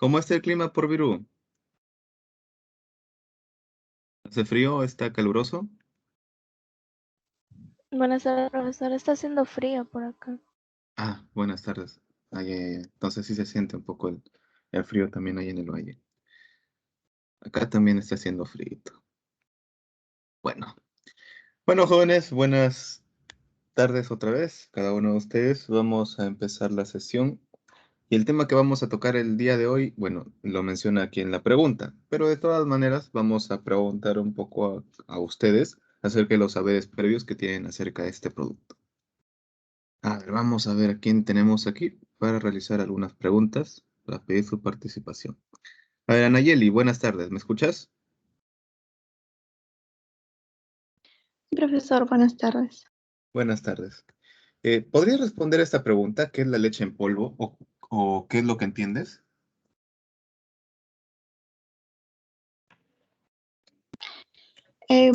¿Cómo está el clima por Virú? ¿Hace frío? ¿Está caluroso? Buenas tardes, profesor. Está haciendo frío por acá. Ah, buenas tardes. Entonces sí se siente un poco el frío también ahí en el valle. Acá también está haciendo frío. Bueno, bueno, jóvenes, buenas tardes otra vez. Cada uno de ustedes. Vamos a empezar la sesión. Y el tema que vamos a tocar el día de hoy, bueno, lo menciona aquí en la pregunta, pero de todas maneras vamos a preguntar un poco a ustedes acerca de los saberes previos que tienen acerca de este producto. A ver, vamos a ver a quién tenemos aquí para realizar algunas preguntas, para pedir su participación. A ver, Anayeli, buenas tardes, ¿me escuchas? Profesor, buenas tardes. Buenas tardes. ¿Podrías responder a esta pregunta? ¿Qué es la leche en polvo o qué es lo que entiendes?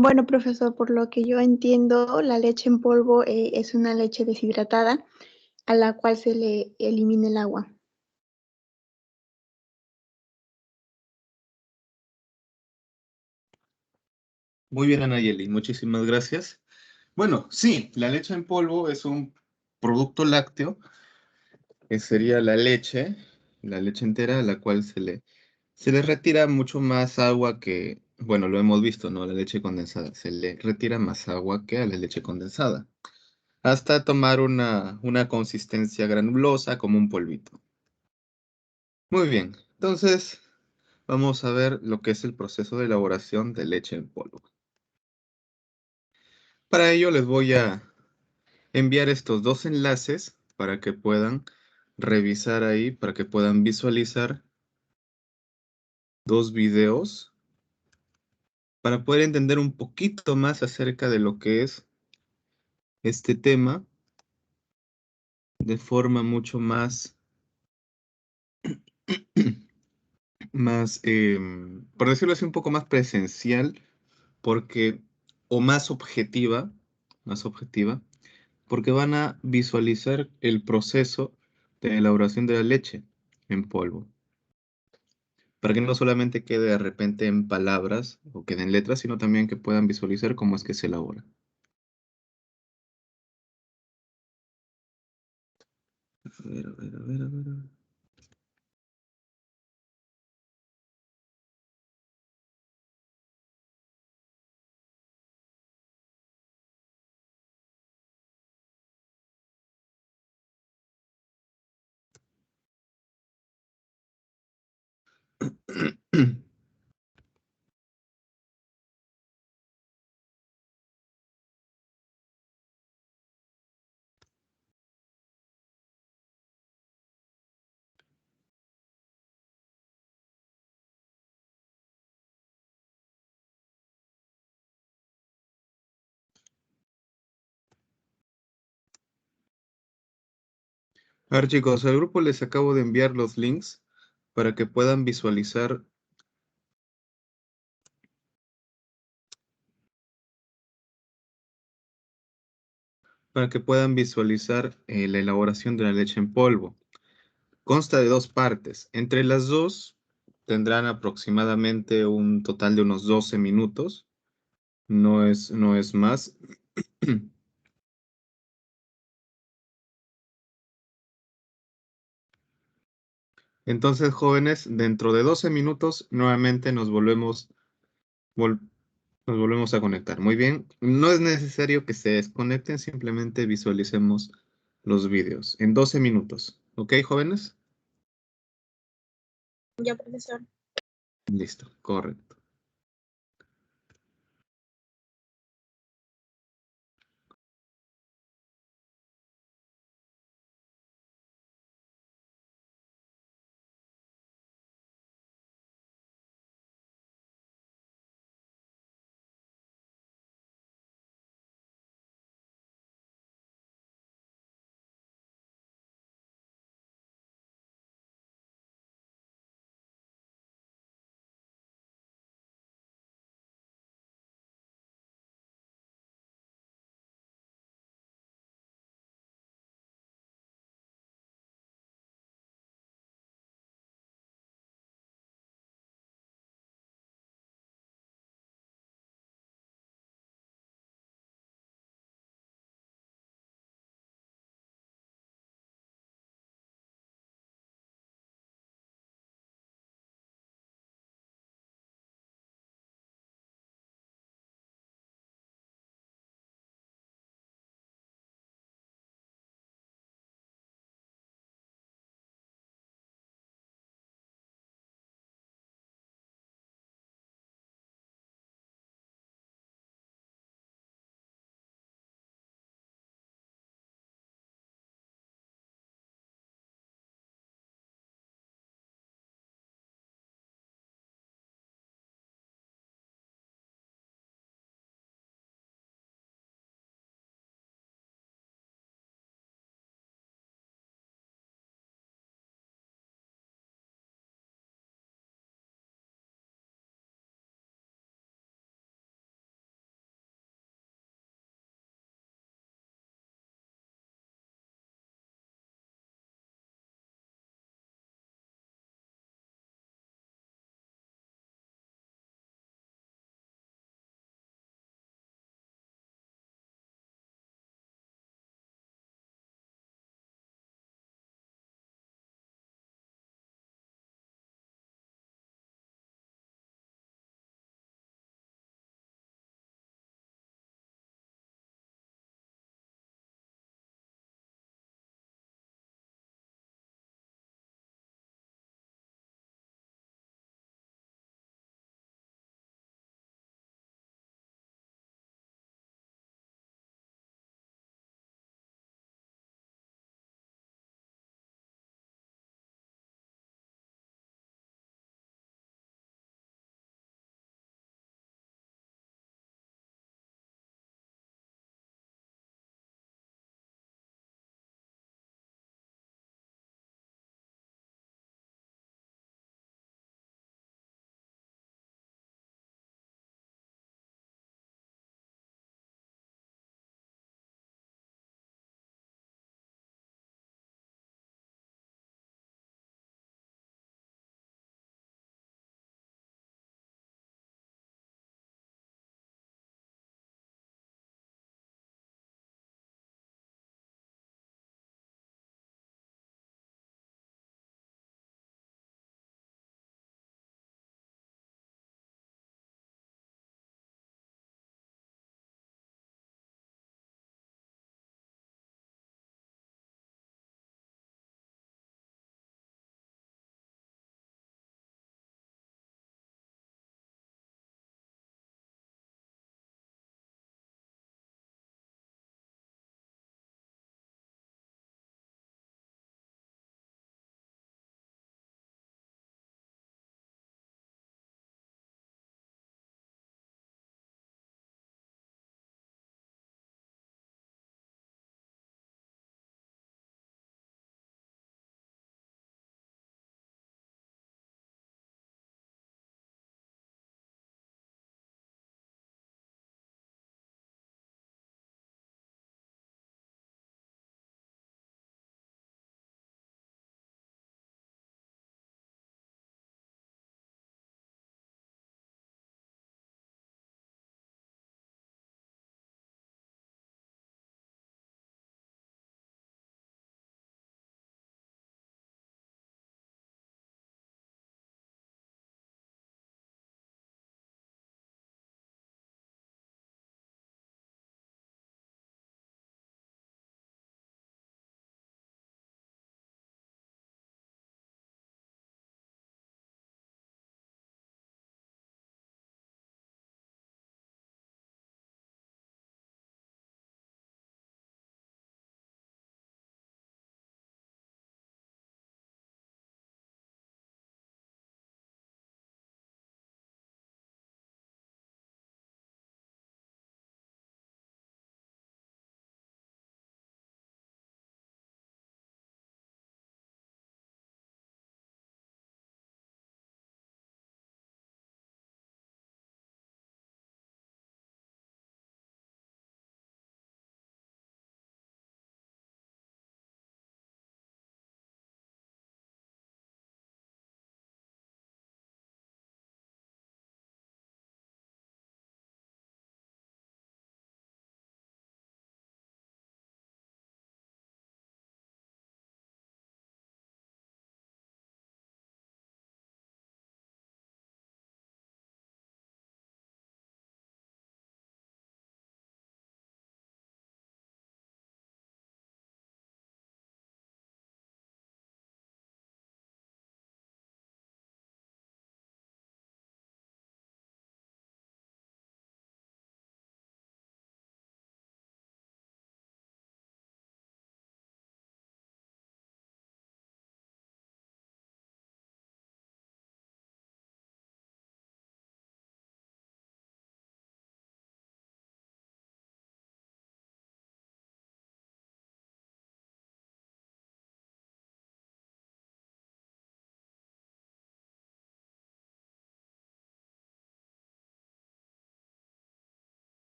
Bueno, profesor, por lo que yo entiendo, la leche en polvo es una leche deshidratada a la cual se le elimina el agua. Muy bien, Anayeli, muchísimas gracias. Bueno, sí, la leche en polvo es un producto lácteo, que sería la leche entera, a la cual se le retira mucho más agua que, bueno, lo hemos visto, ¿no? La leche condensada, se le retira más agua que a la leche condensada, hasta tomar una consistencia granulosa como un polvito. Muy bien, entonces vamos a ver lo que es el proceso de elaboración de leche en polvo. Para ello les voy a enviar estos dos enlaces para que puedan revisar ahí, para que puedan visualizar dos videos para poder entender un poquito más acerca de lo que es este tema de forma mucho más, más por decirlo así, un poco más presencial, porque, o más objetiva, porque van a visualizar el proceso de elaboración de la leche en polvo. Para que no solamente quede de repente en palabras o quede en letras, sino también que puedan visualizar cómo es que se elabora. A ver, a ver, a ver, a ver. A ver. A ver, chicos, al grupo les acabo de enviar los links para que puedan visualizar. Para que puedan visualizar la elaboración de la leche en polvo. Consta de dos partes. Entre las dos tendrán aproximadamente un total de unos 12 minutos. No es más. Entonces, jóvenes, dentro de 12 minutos nuevamente vol- nos volvemos a conectar. Muy bien. No es necesario que se desconecten, simplemente visualicemos los vídeos en 12 minutos. ¿Ok, jóvenes? Ya, profesor. Listo, correcto.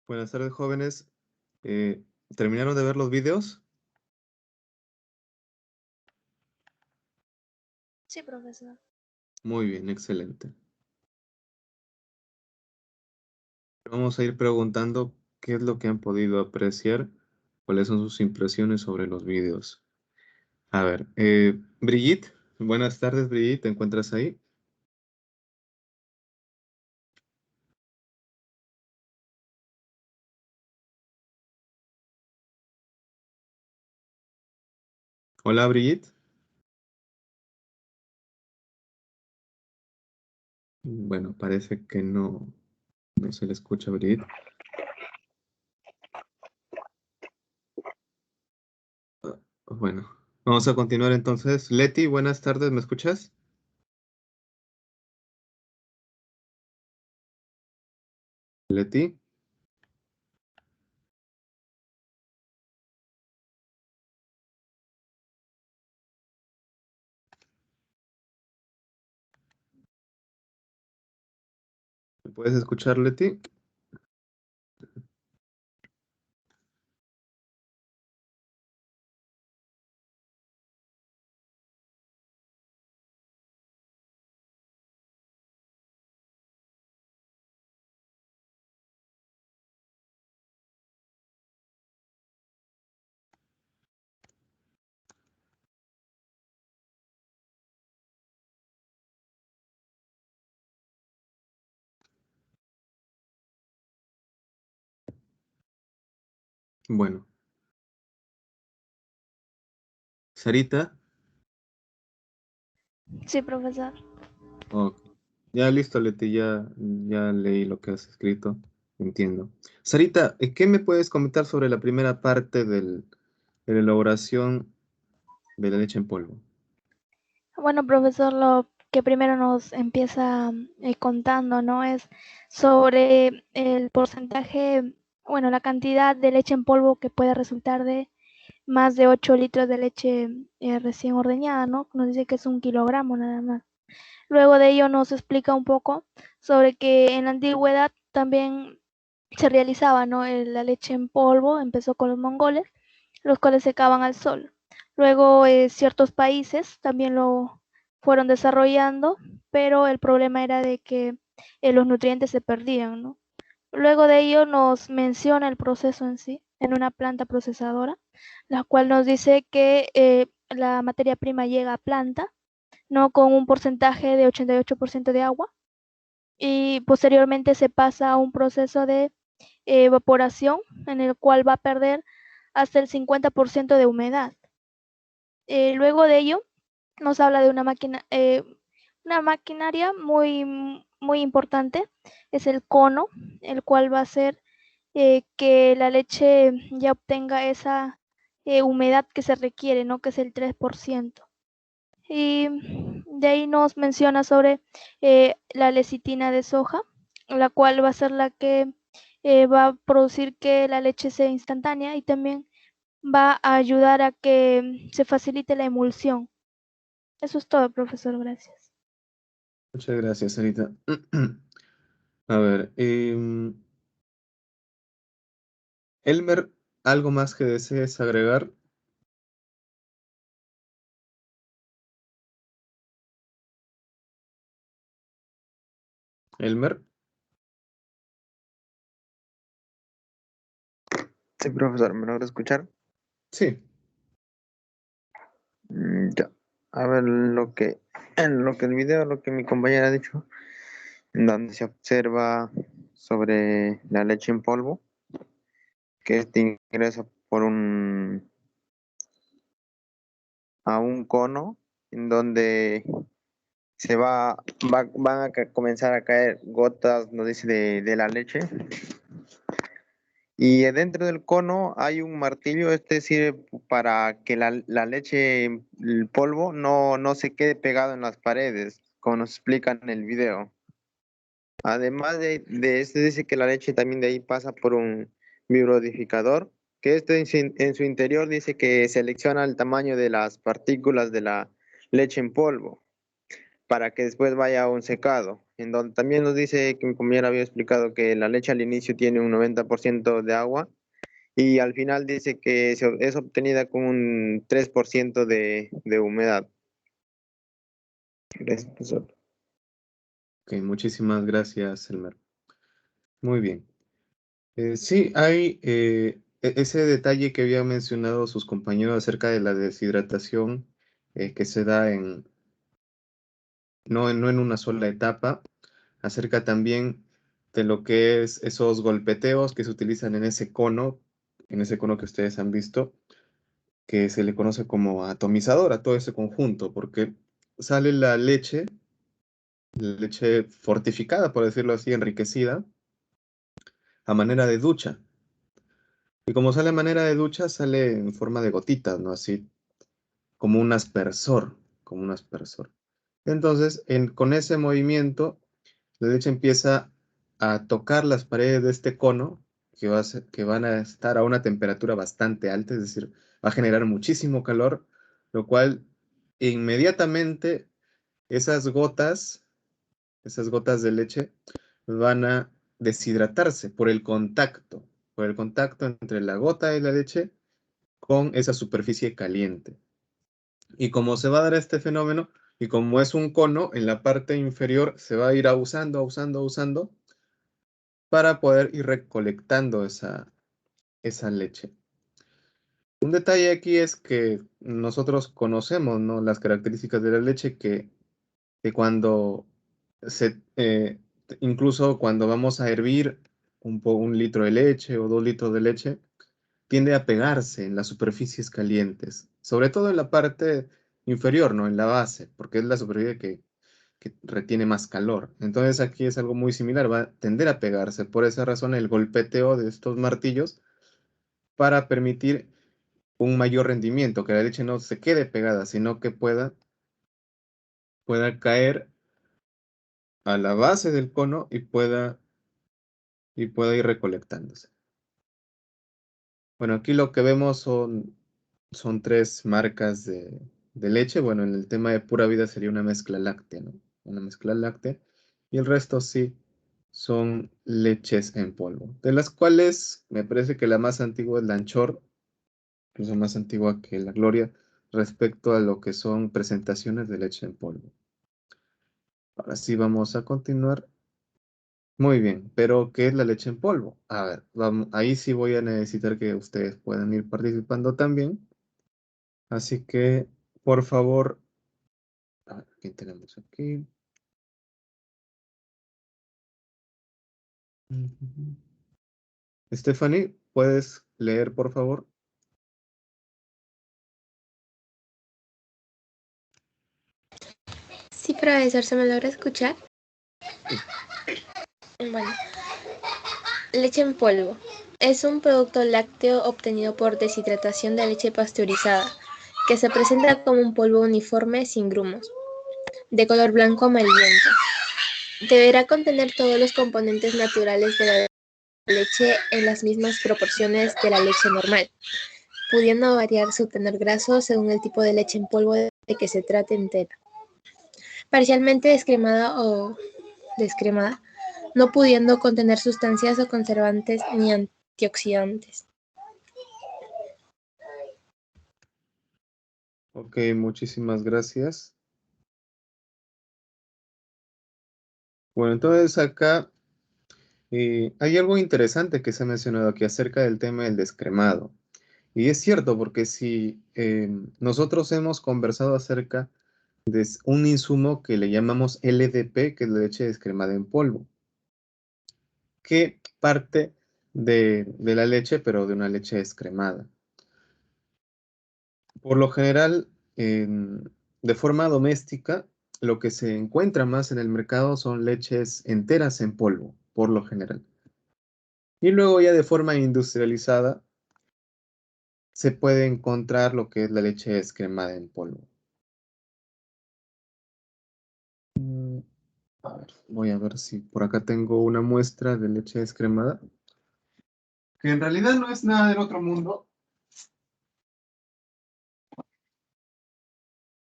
Buenas tardes, jóvenes. ¿Terminaron de ver los videos? Sí, profesor. Muy bien, excelente. Vamos a ir preguntando qué es lo que han podido apreciar, cuáles son sus impresiones sobre los videos. A ver, Brigitte, buenas tardes, Brigitte, ¿te encuentras ahí? Hola, Brigitte. Bueno, parece que no se le escucha a Brigitte. Bueno, vamos a continuar entonces. Leti, buenas tardes, ¿me escuchas? Leti, ¿me puedes escuchar, Leti? Bueno, Sarita, Sí, profesor. ok. Ya listo, Leti, ya leí lo que has escrito, entiendo. Sarita, ¿qué me puedes comentar sobre la primera parte de la elaboración de la leche en polvo? Bueno, profesor, lo que primero nos empieza contando, ¿no? Es sobre el porcentaje, bueno, la cantidad de leche en polvo que puede resultar de más de 8 litros de leche recién ordeñada, ¿no? Nos dice que es 1 kilogramo nada más. Luego de ello nos explica un poco sobre que en la antigüedad también se realizaba, ¿no? La leche en polvo, empezó con los mongoles, los cuales secaban al sol. Luego ciertos países también lo fueron desarrollando, pero el problema era de que los nutrientes se perdían, ¿no? Luego de ello nos menciona el proceso en sí, en una planta procesadora, la cual nos dice que la materia prima llega a planta, no con un porcentaje de 88% de agua, y posteriormente se pasa a un proceso de evaporación en el cual va a perder hasta el 50% de humedad. Luego de ello nos habla de una maquinaria muy importante, es el cono, el cual va a hacer que la leche ya obtenga esa humedad que se requiere, ¿no? Que es el 3%. Y de ahí nos menciona sobre la lecitina de soja, la cual va a ser la que va a producir que la leche sea instantánea y también va a ayudar a que se facilite la emulsión. Eso es todo, profesor. Gracias. Muchas gracias, Sarita. A ver, Elmer, ¿algo más que desees agregar? Elmer, Sí, profesor, ¿me logra escuchar? sí. Ya. A ver, en lo que el video, lo que mi compañera ha dicho, en donde se observa sobre la leche en polvo, que este ingresa a un cono, en donde van a comenzar a caer gotas, nos dice, de la leche. Y dentro del cono hay un martillo, este sirve para que la leche, el polvo, no se quede pegado en las paredes, como nos explican en el video. Además de este, dice que la leche también de ahí pasa por un biodegradador, que este en su interior dice que selecciona el tamaño de las partículas de la leche en polvo, para que después vaya a un secado. en donde también nos dice que mi compañera había explicado que la leche al inicio tiene un 90% de agua y al final dice que es obtenida con un 3% de humedad. Gracias, profesor. Ok, muchísimas gracias, Elmer. Muy bien. Sí, hay ese detalle que había mencionado sus compañeros acerca de la deshidratación que se da no en una sola etapa, acerca también de lo que es esos golpeteos que se utilizan en ese cono que ustedes han visto, que se le conoce como atomizador a todo ese conjunto, porque sale la leche fortificada, por decirlo así, enriquecida, a manera de ducha. Y como sale a manera de ducha, sale en forma de gotitas, ¿no? Así como un aspersor, como un aspersor. Entonces, con ese movimiento, la leche empieza a tocar las paredes de este cono, que van a estar a una temperatura bastante alta, es decir, va a generar muchísimo calor, lo cual inmediatamente esas gotas de leche, van a deshidratarse por el contacto entre la gota de la leche con esa superficie caliente. Y como se va a dar este fenómeno, y como es un cono, en la parte inferior se va a ir usando para poder ir recolectando esa leche. Un detalle aquí es que nosotros conocemos, ¿no?, las características de la leche que cuando incluso cuando vamos a hervir un litro de leche o 2 litros de leche, tiende a pegarse en las superficies calientes, sobre todo en la parte inferior, ¿no? En la base, porque es la superficie que retiene más calor. Entonces aquí es algo muy similar, va a tender a pegarse. Por esa razón el golpeteo de estos martillos para permitir un mayor rendimiento, que la leche no se quede pegada, sino que pueda caer a la base del cono y pueda ir recolectándose. Bueno, aquí lo que vemos son 3 marcas de leche. Bueno, en el tema de pura vida sería una mezcla láctea, ¿no? Una mezcla láctea. Y el resto sí son leches en polvo, de las cuales me parece que la más antigua es la Anchor, incluso más antigua que la Gloria, respecto a lo que son presentaciones de leche en polvo. Ahora sí vamos a continuar. Muy bien, pero ¿qué es la leche en polvo? A ver, ahí sí voy a necesitar que ustedes puedan ir participando también. Así que, por favor, a ver, ¿quién tenemos aquí? Stephanie, ¿puedes leer, por favor? Sí, profesor, ¿se me logra escuchar? Sí. Bueno, leche en polvo. Es un producto lácteo obtenido por deshidratación de leche pasteurizada, que se presenta como un polvo uniforme sin grumos, de color blanco amarillento. Deberá contener todos los componentes naturales de la leche en las mismas proporciones de la leche normal, pudiendo variar su tenor graso según el tipo de leche en polvo de que se trate entera, parcialmente descremada o descremada, no pudiendo contener sustancias o conservantes ni antioxidantes. Ok, muchísimas gracias. Bueno, entonces acá hay algo interesante que se ha mencionado aquí acerca del tema del descremado. Y es cierto, porque si nosotros hemos conversado acerca de un insumo que le llamamos LDP, que es la leche descremada en polvo, que parte de la leche, pero de una leche descremada. Por lo general, de forma doméstica, lo que se encuentra más en el mercado son leches enteras en polvo, por lo general. Y luego ya de forma industrializada, se puede encontrar lo que es la leche descremada en polvo. A ver, voy a ver si por acá tengo una muestra de leche descremada, que en realidad no es nada del otro mundo.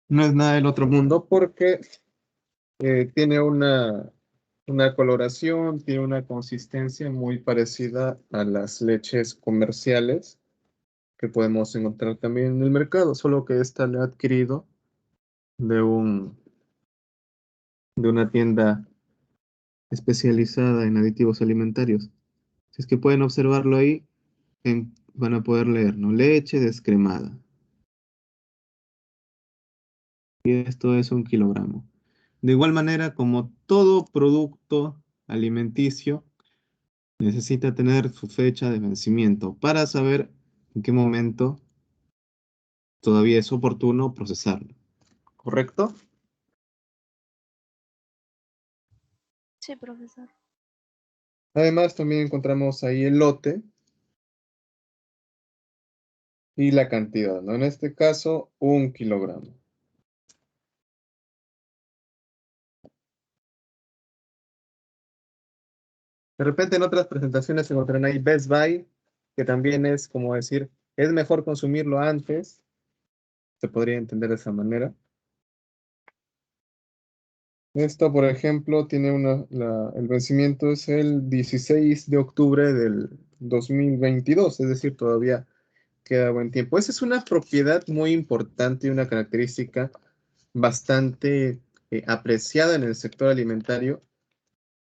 No es nada del otro mundo porque tiene una una coloración, tiene una consistencia muy parecida a las leches comerciales que podemos encontrar también en el mercado, solo que esta la he adquirido de una tienda especializada en aditivos alimentarios. Si es que pueden observarlo ahí, van a poder leer, ¿no? Leche descremada. Y esto es 1 kilogramo. De igual manera, como todo producto alimenticio, necesita tener su fecha de vencimiento para saber en qué momento todavía es oportuno procesarlo. ¿Correcto? Sí, profesor. Además, también encontramos ahí el lote y la cantidad, ¿no? En este caso, 1 kilogramo. De repente en otras presentaciones se encontrarán ahí Best Buy, que también es como decir, es mejor consumirlo antes, se podría entender de esa manera. Esto, por ejemplo, tiene el vencimiento es el 16 de octubre del 2022, es decir, todavía queda buen tiempo. Esa es una propiedad muy importante y una característica bastante apreciada en el sector alimentario,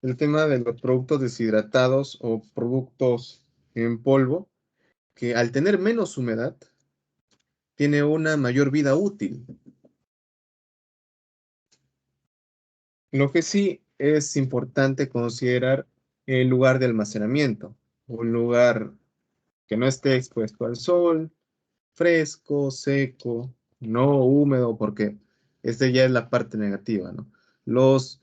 el tema de los productos deshidratados o productos en polvo, que al tener menos humedad, tiene una mayor vida útil. Lo que sí es importante considerar el lugar de almacenamiento, un lugar que no esté expuesto al sol, fresco, seco, no húmedo, porque este ya es la parte negativa, ¿no? Los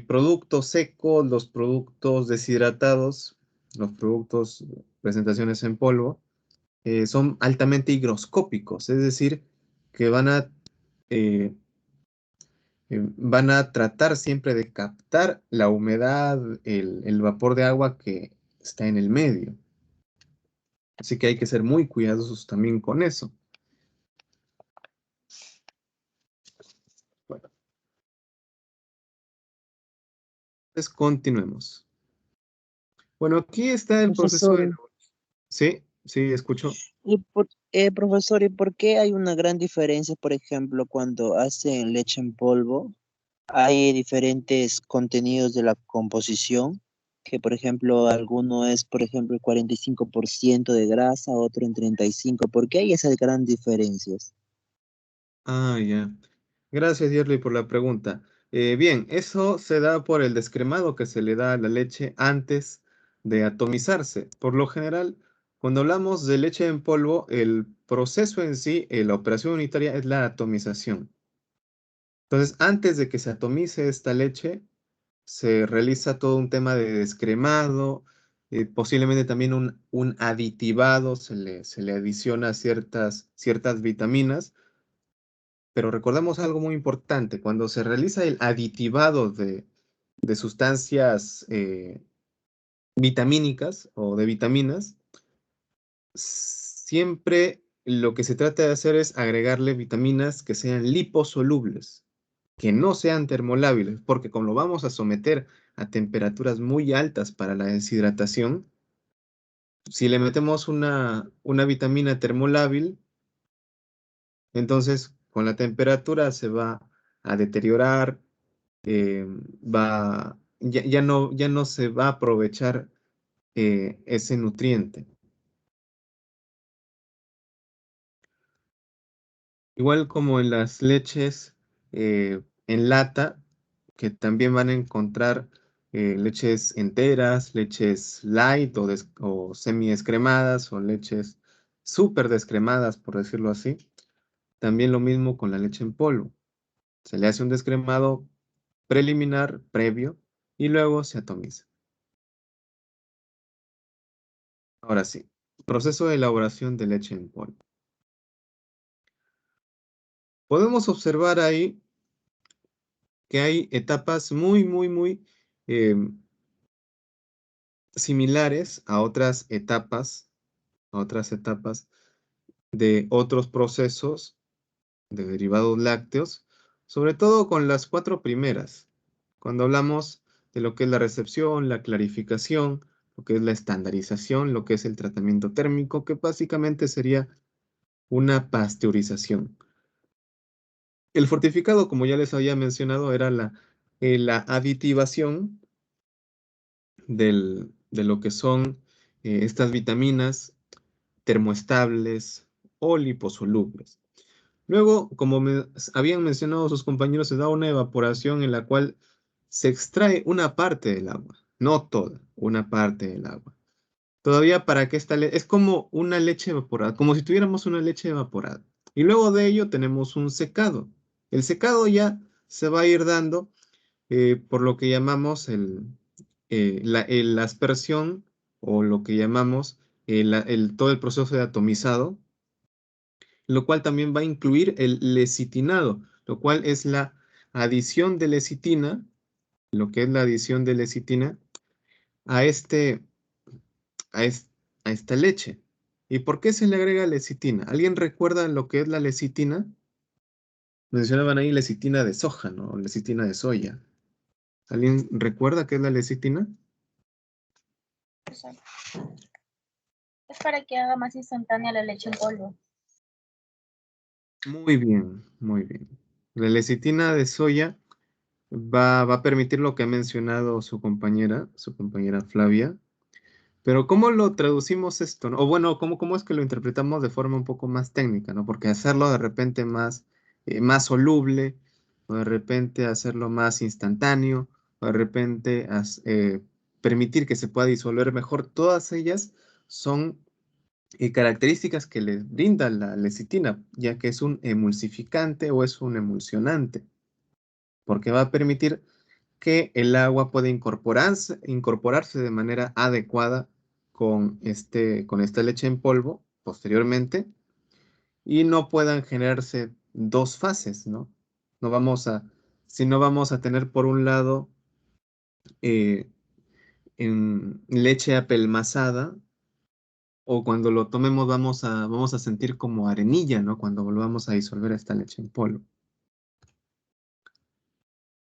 productos secos, los productos deshidratados, los productos, presentaciones en polvo, son altamente higroscópicos, es decir, que eh, van a tratar siempre de captar la humedad, el vapor de agua que está en el medio. Así que hay que ser muy cuidadosos también con eso. Bueno, entonces continuemos. Bueno, aquí está el proceso de... Profesor, Sí, sí, escucho. profesor, ¿y por qué hay una gran diferencia, por ejemplo, cuando hacen leche en polvo? Hay diferentes contenidos de la composición, que por ejemplo, alguno es, por ejemplo, el 45% de grasa, otro en 35%. ¿Por qué hay esas grandes diferencias? Ah, ya. Gracias, Yerly, por la pregunta. Bien, eso se da por el descremado que se le da a la leche antes de atomizarse. Por lo general, cuando hablamos de leche en polvo, el proceso en sí, la operación unitaria es la atomización. Entonces, antes de que se atomice esta leche, se realiza todo un tema de descremado, posiblemente también un aditivado, se le adiciona ciertas vitaminas. Pero recordemos algo muy importante, cuando se realiza el aditivado de sustancias vitamínicas o de vitaminas, siempre lo que se trata de hacer es agregarle vitaminas que sean liposolubles, que no sean termolábiles, porque como lo vamos a someter a temperaturas muy altas para la deshidratación, si le metemos una vitamina termolábil, entonces con la temperatura se va a deteriorar, ya no se va a aprovechar ese nutriente. Igual como en las leches en lata, que también van a encontrar leches enteras, leches light o semi-descremadas o leches súper descremadas, por decirlo así. También lo mismo con la leche en polvo. Se le hace un descremado preliminar, previo, y luego se atomiza. Ahora sí, proceso de elaboración de leche en polvo. Podemos observar ahí que hay etapas muy, muy, muy similares a otras etapas de otros procesos de derivados lácteos, sobre todo con las 4 primeras. Cuando hablamos de lo que es la recepción, la clarificación, lo que es la estandarización, lo que es el tratamiento térmico, que básicamente sería una pasteurización. El fortificado, como ya les había mencionado, era la aditivación de lo que son estas vitaminas termoestables o liposolubles. Luego, como habían mencionado sus compañeros, se da una evaporación en la cual se extrae una parte del agua, no toda, una parte del agua. Todavía para que esta es como una leche evaporada, como si tuviéramos una leche evaporada. Y luego de ello tenemos un secado. El secado ya se va a ir dando por lo que llamamos la aspersión o lo que llamamos todo el proceso de atomizado, lo cual también va a incluir el lecitinado, lo cual es la adición de lecitina, lo que es la adición de lecitina a, a, es- a esta leche. ¿Y por qué se le agrega lecitina? ¿Alguien recuerda lo que es la lecitina? Mencionaban ahí lecitina de soja, ¿no? O lecitina de soya. ¿Alguien recuerda qué es la lecitina? Es para que haga más instantánea la leche en polvo. Muy bien, muy bien. La lecitina de soya va a permitir lo que ha mencionado su compañera Flavia. Pero ¿cómo lo traducimos esto, no? O bueno, ¿cómo es que lo interpretamos de forma un poco más técnica, ¿no? Porque hacerlo de repente más soluble, o de repente hacerlo más instantáneo, o de repente permitir que se pueda disolver mejor, todas ellas son características que le brinda la lecitina, ya que es un emulsificante o es un emulsionante, porque va a permitir que el agua pueda incorporarse de manera adecuada con esta leche en polvo posteriormente y no puedan generarse dos fases, ¿no? No vamos a, si no vamos a tener por un lado eh, en leche apelmazada o cuando lo tomemos vamos a sentir como arenilla, ¿no? Cuando volvamos a disolver esta leche en polvo.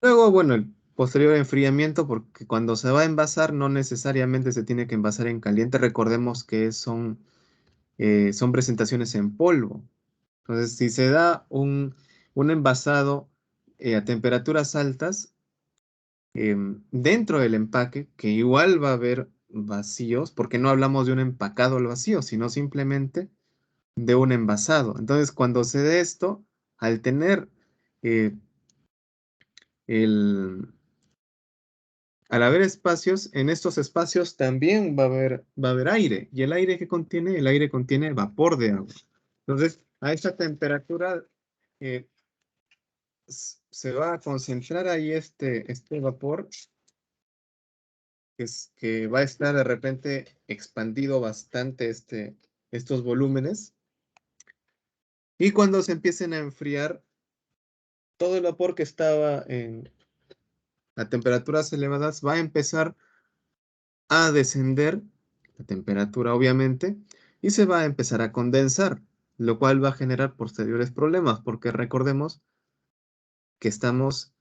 Luego, bueno, el posterior enfriamiento, porque cuando se va a envasar no necesariamente se tiene que envasar en caliente. Recordemos que son presentaciones en polvo. Entonces, si se da un envasado a temperaturas altas, dentro del empaque, que igual va a haber vacíos, porque no hablamos de un empacado al vacío, sino simplemente de un envasado. Entonces, cuando se dé esto, al tener eh, el, al haber espacios, en estos espacios también va a haber aire. ¿Y el aire que contiene? El aire contiene vapor de agua. Entonces, a esta temperatura eh, se va a concentrar ahí este vapor que va a estar de repente expandido bastante estos volúmenes. Y cuando se empiecen a enfriar, todo el vapor que estaba a temperaturas elevadas va a empezar a descender la temperatura, obviamente, y se va a empezar a condensar, lo cual va a generar posteriores problemas, porque recordemos que estamos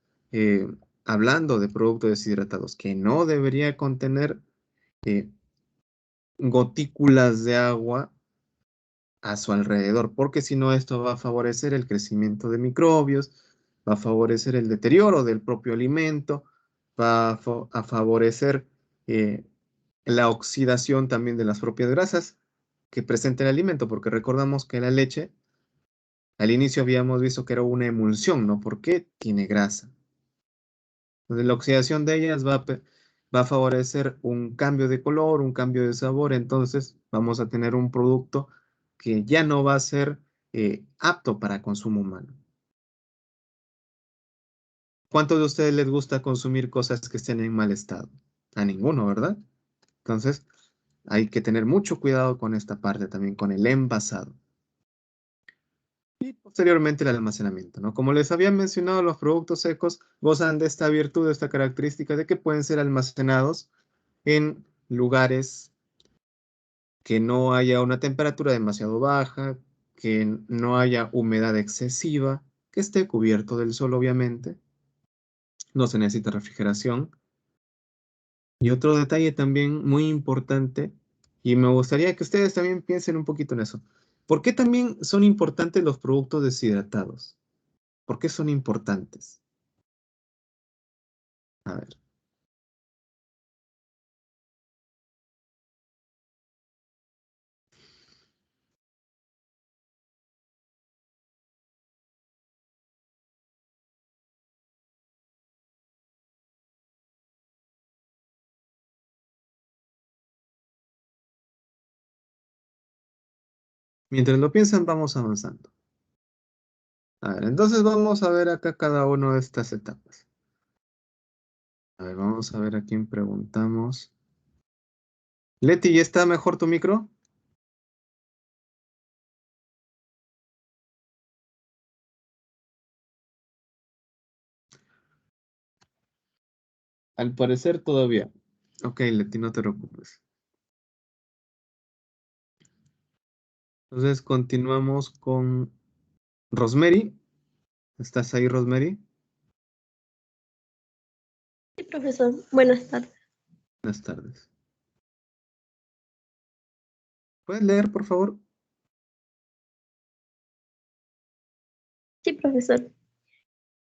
hablando de productos deshidratados que no debería contener eh, gotículas de agua a su alrededor, porque si no esto va a favorecer el crecimiento de microbios, va a favorecer el deterioro del propio alimento, va a favorecer eh, la oxidación también de las propias grasas que presenta el alimento, porque recordamos que la leche, al inicio habíamos visto que era una emulsión, ¿no? Porque tiene grasa. Entonces, la oxidación de ellas va a favorecer un cambio de color, un cambio de sabor, entonces vamos a tener un producto que ya no va a ser apto para consumo humano. ¿Cuántos de ustedes les gusta consumir cosas que estén en mal estado? A ninguno, ¿verdad? Entonces, hay que tener mucho cuidado con esta parte también, con el envasado. Y posteriormente el almacenamiento, ¿no? Como les había mencionado, los productos secos gozan de esta virtud, de esta característica de que pueden ser almacenados en lugares que no haya una temperatura demasiado baja, que no haya humedad excesiva, que esté cubierto del sol, obviamente. No se necesita refrigeración. Y otro detalle también muy importante, y me gustaría que ustedes también piensen un poquito en eso. ¿Por qué también son importantes los productos deshidratados? ¿Por qué son importantes? A ver. Mientras lo piensan, vamos avanzando. A ver, entonces vamos a ver acá cada una de estas etapas. A ver, vamos a ver a quién preguntamos. Leti, ¿ya está mejor tu micro? Al parecer todavía. Ok, Leti, no te preocupes. Entonces continuamos con Rosemary. ¿Estás ahí, Rosemary? Sí, profesor. Buenas tardes. Buenas tardes. ¿Puedes leer, por favor? Sí, profesor.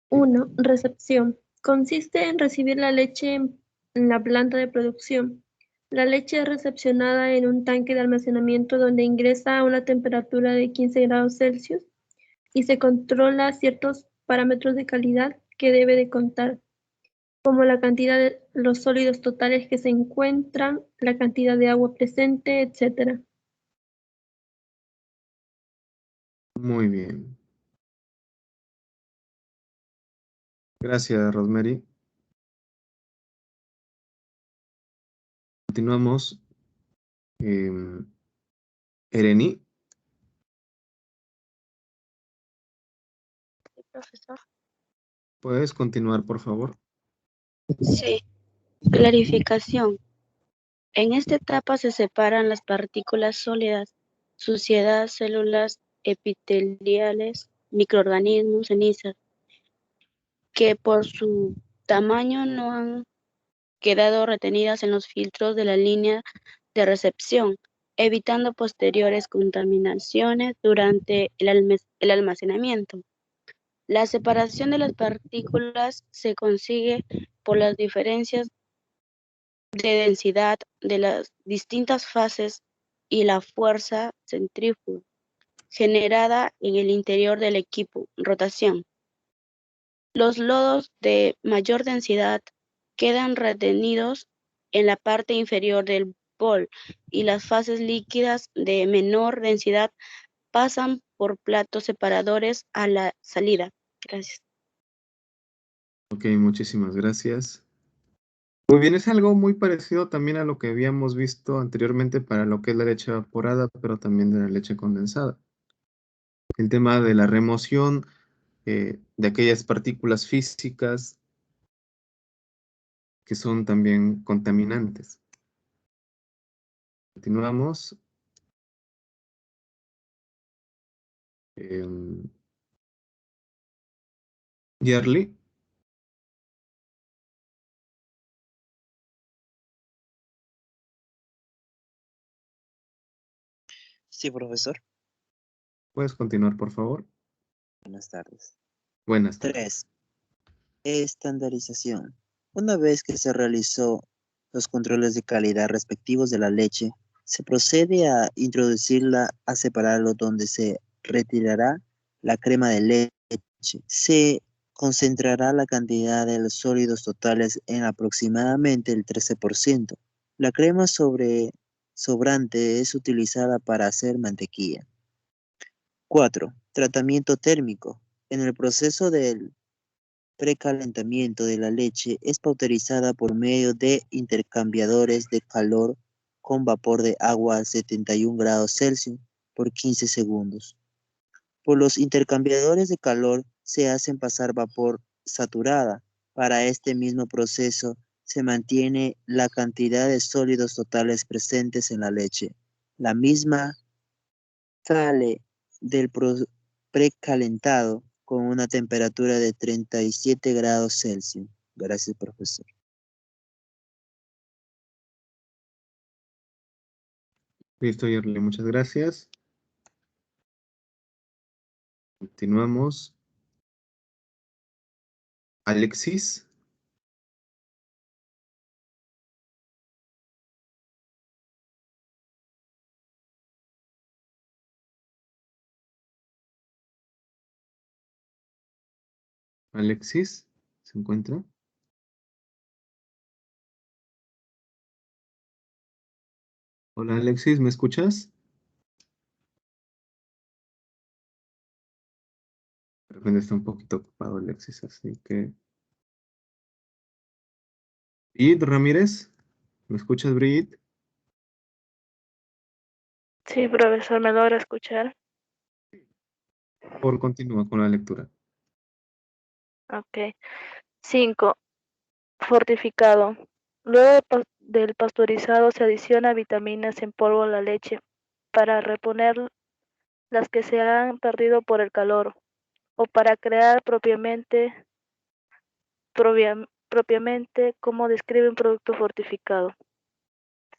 1. Recepción. Consiste en recibir la leche en la planta de producción. La leche es recepcionada en un tanque de almacenamiento donde ingresa a una temperatura de 15 grados Celsius y se controla ciertos parámetros de calidad que debe de contar, como la cantidad de los sólidos totales que se encuentran, la cantidad de agua presente, etc. Muy bien. Gracias, Rosemary. Continuamos. Ereni, Profesor. ¿puedes continuar, por favor? Sí, clarificación. En esta etapa se separan las partículas sólidas, suciedad, células epiteliales, microorganismos, cenizas, que por su tamaño no han quedado retenidas en los filtros de la línea de recepción, evitando posteriores contaminaciones durante el almacenamiento. La separación de las partículas se consigue por las diferencias de densidad de las distintas fases y la fuerza centrífuga generada en el interior del equipo, rotación. Los lodos de mayor densidad quedan retenidos en la parte inferior del bol y las fases líquidas de menor densidad pasan por platos separadores a la salida. Gracias. Ok, muchísimas gracias. Muy bien, es algo muy parecido también a lo que habíamos visto anteriormente para lo que es la leche evaporada, pero también de la leche condensada. El tema de la remoción de aquellas partículas físicas que son también contaminantes. Continuamos. Yerli, Sí, profesor. ¿puedes continuar, por favor? Buenas tardes. Buenas tardes. 3. Estandarización. Una vez que se realizó los controles de calidad respectivos de la leche, se procede a introducirla a separarlo donde se retirará la crema de leche. Se concentrará la cantidad de los sólidos totales en aproximadamente el 13%. La crema sobrante es utilizada para hacer mantequilla. 4. Tratamiento térmico. En el proceso del precalentamiento de la leche es pautorizada por medio de intercambiadores de calor con vapor de agua a 71 grados Celsius por 15 segundos. Por los intercambiadores de calor se hacen pasar vapor saturada. Para este mismo proceso se mantiene la cantidad de sólidos totales presentes en la leche. La misma sale del precalentado con una temperatura de 37 grados Celsius. Gracias, profesor. Listo, Yerli, muchas gracias. Continuamos. Alexis. Alexis, ¿se encuentra? Hola, Alexis, ¿me escuchas? De repente está un poquito ocupado Alexis, así que... Id Ramírez, ¿me escuchas, Brigitte? Sí, profesor, ¿me logra escuchar? Por continúa con la lectura. Ok. 5. Fortificado. Luego del pasteurizado se adiciona vitaminas en polvo a la leche para reponer las que se han perdido por el calor o para crear propiamente como describe un producto fortificado.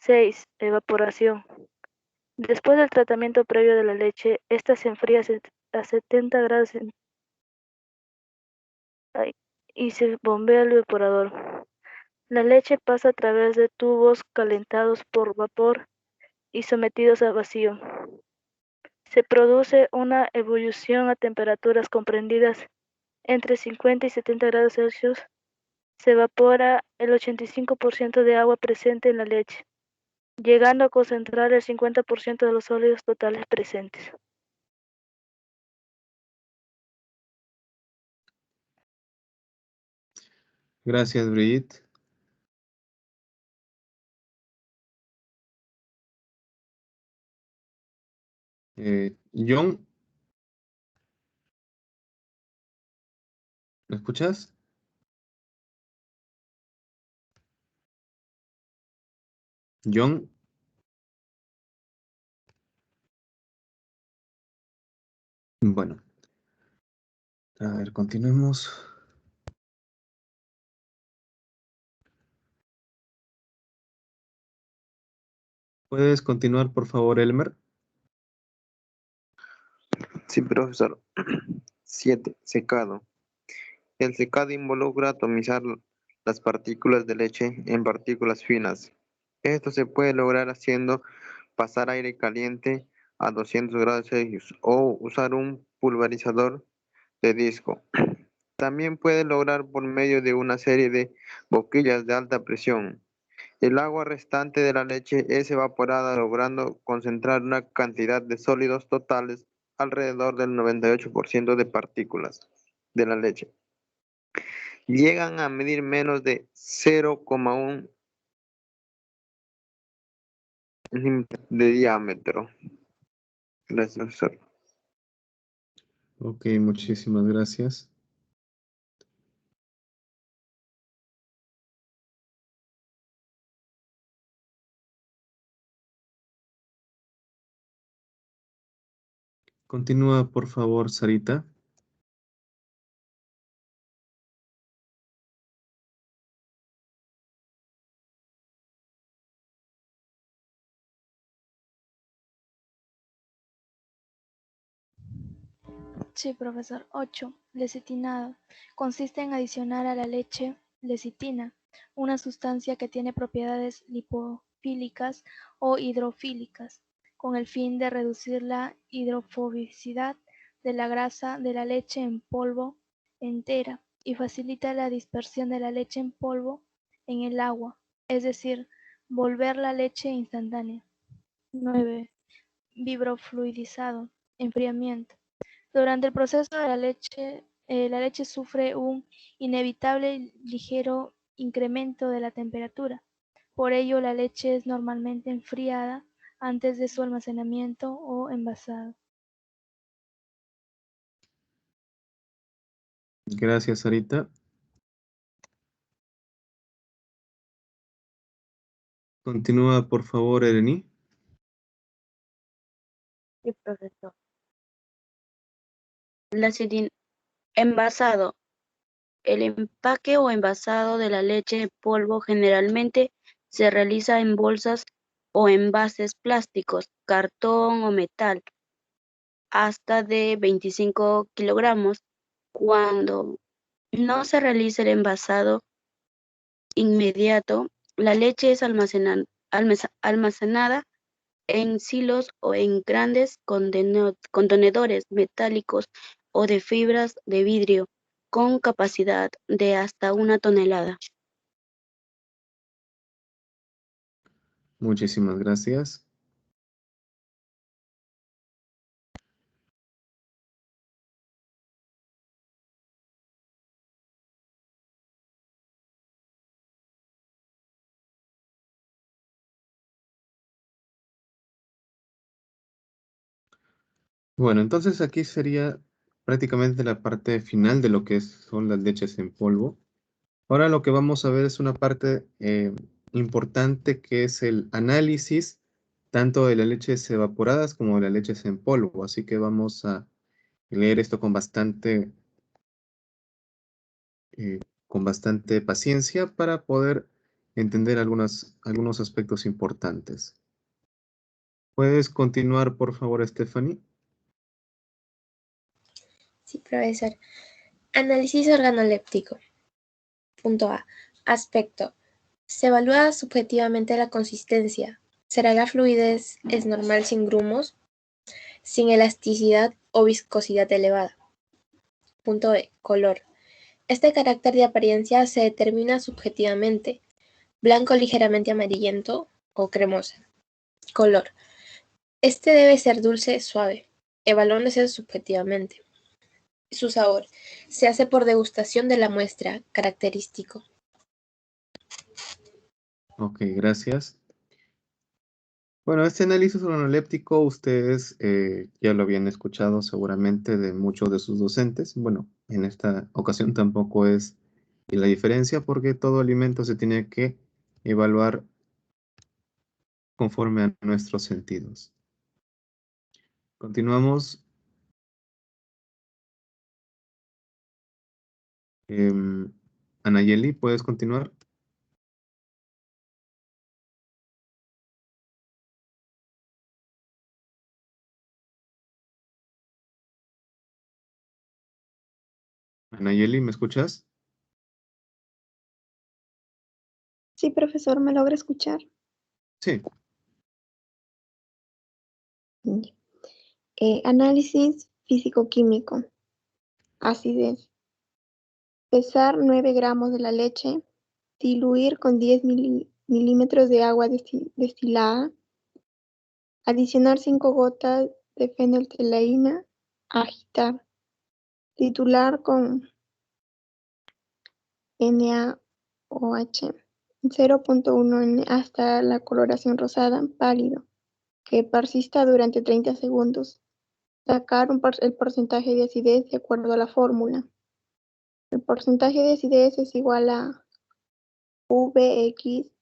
6. Evaporación. Después del tratamiento previo de la leche, esta se enfría a 70 grados y se bombea al evaporador. La leche pasa a través de tubos calentados por vapor y sometidos a vacío. Se produce una ebullición a temperaturas comprendidas entre 50 y 70 grados Celsius. Se evapora el 85% de agua presente en la leche, llegando a concentrar el 50% de los sólidos totales presentes. Gracias, Brigitte. John, ¿me escuchas? John, bueno, a ver, continuemos. ¿Puedes continuar, por favor, Elmer? Sí, profesor. 7. Secado. El secado involucra atomizar las partículas de leche en partículas finas. Esto se puede lograr haciendo pasar aire caliente a 200 grados Celsius o usar un pulverizador de disco. También puede lograr por medio de una serie de boquillas de alta presión. El agua restante de la leche es evaporada logrando concentrar una cantidad de sólidos totales alrededor del 98% de partículas de la leche. Llegan a medir menos de 0,1 milímetros de diámetro. Gracias, profesor. Ok, muchísimas gracias. Continúa, por favor, Sarita. Sí, profesor. 8. Lecitinado. Consiste en adicionar a la leche lecitina, una sustancia que tiene propiedades lipofílicas o hidrofílicas, con el fin de reducir la hidrofobicidad de la grasa de la leche en polvo entera y facilita la dispersión de la leche en polvo en el agua, es decir, volver la leche instantánea. 9. Vibrofluidizado. Enfriamiento. Durante el proceso de la leche sufre un inevitable ligero incremento de la temperatura. Por ello, la leche es normalmente enfriada antes de su almacenamiento o envasado. Gracias, Sarita. Continúa, por favor, Ereni. Sí, profesor. Envasado. El empaque o envasado de la leche en polvo generalmente se realiza en bolsas o envases plásticos, cartón o metal, hasta de 25 kilogramos, cuando no se realiza el envasado inmediato, la leche es almacenada en silos o en grandes contenedores metálicos o de fibras de vidrio con capacidad de hasta 1 tonelada. Muchísimas gracias. Bueno, entonces aquí sería prácticamente la parte final de lo que son las leches en polvo. Ahora lo que vamos a ver es una parte importante que es el análisis tanto de las leches evaporadas como de las leches en polvo. Así que vamos a leer esto con bastante paciencia para poder entender algunos aspectos importantes. ¿Puedes continuar, por favor, Stephanie? Sí, profesor. Análisis organoléptico. Punto A. Aspecto. Se evalúa subjetivamente la consistencia. ¿Será la fluidez es normal sin grumos, sin elasticidad o viscosidad elevada? Punto B. Color. Este carácter de apariencia se determina subjetivamente. Blanco ligeramente amarillento o cremosa. Color. Este debe ser dulce, suave, evaluándose subjetivamente. Su sabor. Se hace por degustación de la muestra, característico. Ok, gracias. Bueno, este análisis organoléptico ustedes ya lo habían escuchado seguramente de muchos de sus docentes. Bueno, en esta ocasión tampoco es la diferencia porque todo alimento se tiene que evaluar conforme a nuestros sentidos. Continuamos. Anayeli, ¿puedes continuar? Anayeli, ¿me escuchas? Sí, profesor, ¿me logra escuchar? Sí. Análisis físico-químico. Acidez. Pesar 9 gramos de la leche. Diluir con 10 milímetros de agua destilada. Adicionar 5 gotas de feniltalaína. Agitar. Titular con NaOH 0.1 N hasta la coloración rosada, pálido, que persista durante 30 segundos. Sacar el porcentaje de acidez de acuerdo a la fórmula. El porcentaje de acidez es igual a VXNX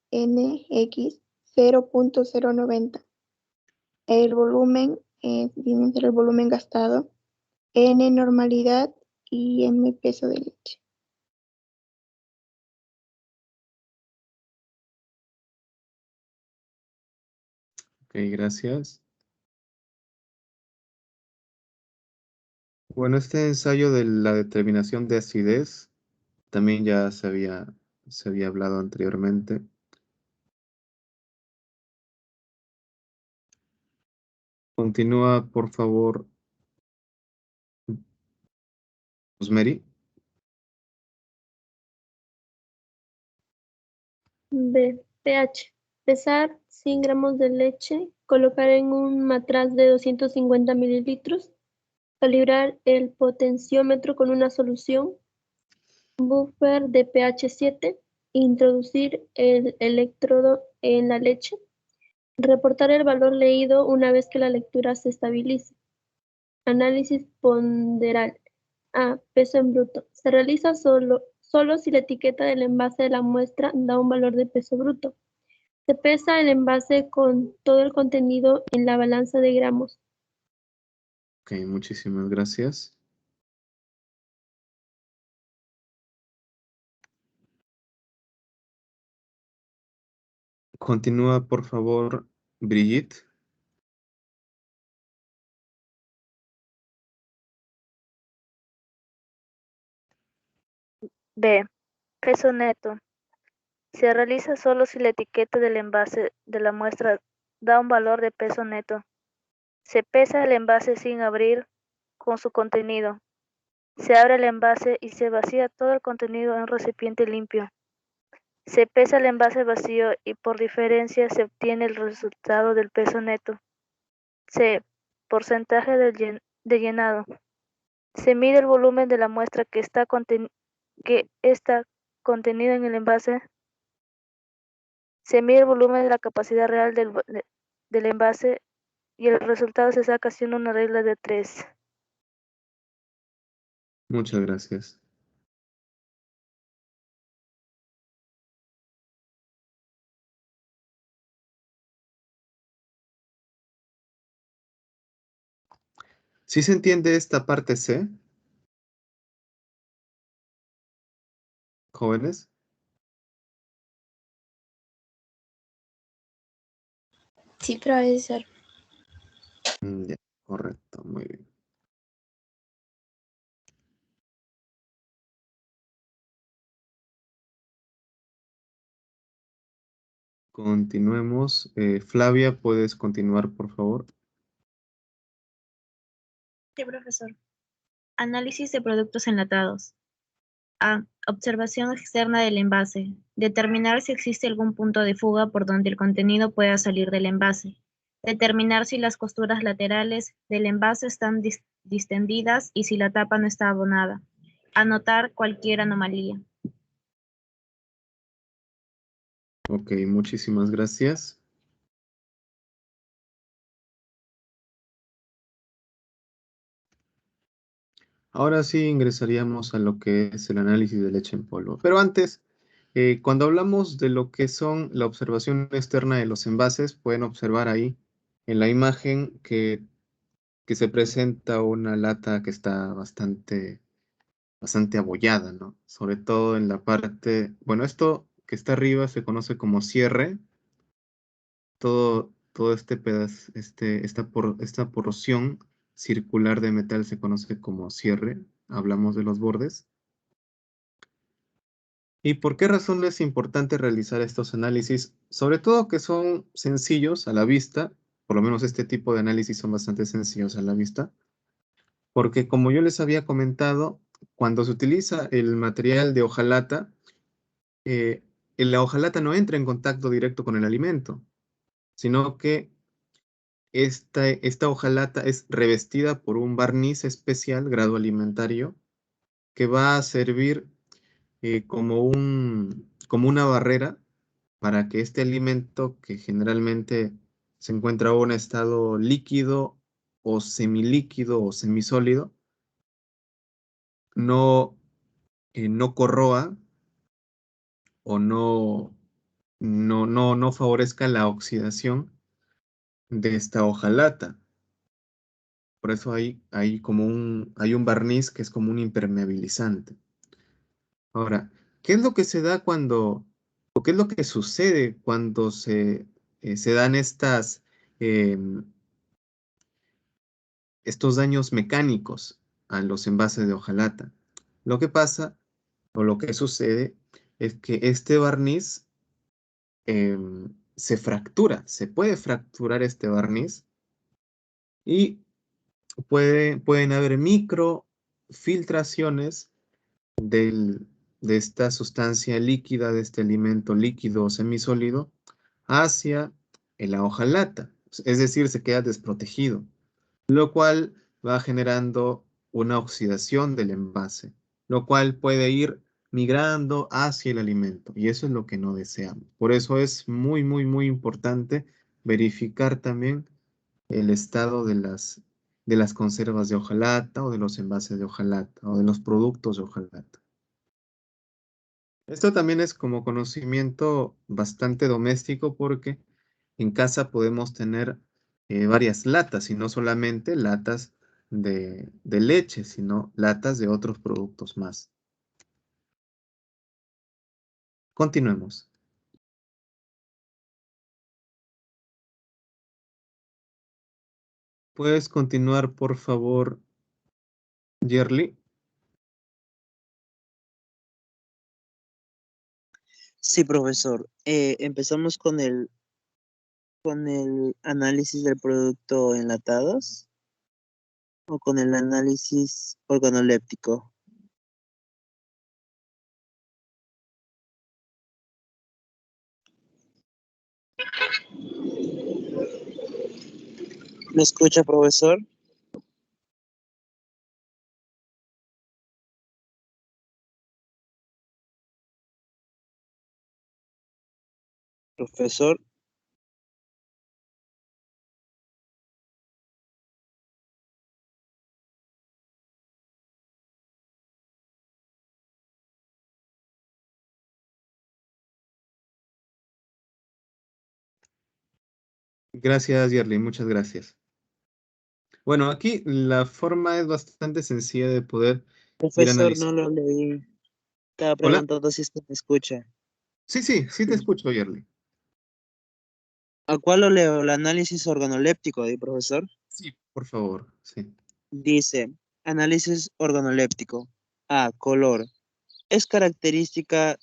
0.090. El volumen viene a ser el volumen gastado, N normalidad y M peso de leche. Ok, gracias. Bueno, este ensayo de la determinación de acidez también ya se había hablado anteriormente. Continúa, por favor, Rosemary. B. pH. Pesar 100 gramos de leche, colocar en un matraz de 250 mililitros, calibrar el potenciómetro con una solución, buffer de pH 7, introducir el electrodo en la leche, reportar el valor leído una vez que la lectura se estabilice. Análisis ponderal. A. Peso en bruto. Se realiza solo si la etiqueta del envase de la muestra da un valor de peso bruto. Se pesa el envase con todo el contenido en la balanza de gramos. Ok, muchísimas gracias. Continúa, por favor, Brigitte. B. Peso neto. Se realiza solo si la etiqueta del envase de la muestra da un valor de peso neto. Se pesa el envase sin abrir con su contenido. Se abre el envase y se vacía todo el contenido en un recipiente limpio. Se pesa el envase vacío y por diferencia se obtiene el resultado del peso neto. C. Porcentaje de llenado. Se mide el volumen de la muestra que está contenido en el envase. Se mide el volumen de la capacidad real del envase y el resultado se saca haciendo una regla de 3. Muchas gracias. ¿Sí se entiende esta parte C? Jóvenes. Sí, profesor. Ya, correcto, muy bien. Continuemos. Flavia, ¿puedes continuar, por favor? Sí, profesor. Análisis de productos enlatados. A. Observación externa del envase. Determinar si existe algún punto de fuga por donde el contenido pueda salir del envase. Determinar si las costuras laterales del envase están distendidas y si la tapa no está abonada. Anotar cualquier anomalía. Ok, muchísimas gracias. Ahora sí ingresaríamos a lo que es el análisis de leche en polvo. Pero antes, cuando hablamos de lo que son la observación externa de los envases, pueden observar ahí en la imagen que se presenta una lata que está bastante abollada, ¿no? Sobre todo en la parte, bueno, esto que está arriba se conoce como cierre. Todo este pedazo, esta porción circular de metal se conoce como cierre. Hablamos de los bordes. ¿Y por qué razón es importante realizar estos análisis? Sobre todo que son sencillos a la vista, por lo menos este tipo de análisis son bastante sencillos a la vista, porque como yo les había comentado, cuando se utiliza el material de hojalata, la hojalata no entra en contacto directo con el alimento, sino que esta hojalata es revestida por un barniz especial, grado alimentario, que va a servir como una barrera para que este alimento, que generalmente se encuentra en un estado líquido o semilíquido o semisólido, no, no corroa o no favorezca la oxidación de esta hojalata. Por eso hay un barniz que es como un impermeabilizante. Ahora, ¿qué es lo que se da o qué es lo que sucede cuando se dan estos daños mecánicos a los envases de hojalata? Lo que pasa o lo que sucede es que este barniz se fractura, se puede fracturar este barniz y pueden haber microfiltraciones de esta sustancia líquida, de este alimento líquido o semisólido, hacia la hojalata. Es decir, se queda desprotegido, lo cual va generando una oxidación del envase, lo cual puede ir migrando hacia el alimento, y eso es lo que no deseamos. Por eso es muy, muy, muy importante verificar también el estado de las conservas de hojalata o de los envases de hojalata o de los productos de hojalata. Esto también es como conocimiento bastante doméstico porque en casa podemos tener varias latas y no solamente latas de leche, sino latas de otros productos más. Continuemos. ¿Puedes continuar, por favor, Yerli? Sí, profesor. Empezamos con el análisis del producto enlatados o con el análisis organoléptico. ¿Me escucha, profesor? Profesor. Gracias, Yerli, muchas gracias. Bueno, aquí la forma es bastante sencilla de poder ir Profesor, analizando. no lo leí. Estaba ¿Hola? preguntando si usted me escucha. Sí te escucho, Yerli. ¿A cuál lo leo? El análisis organoléptico, profesor. Sí, por favor, sí. Dice, análisis organoléptico. A, color. Es característica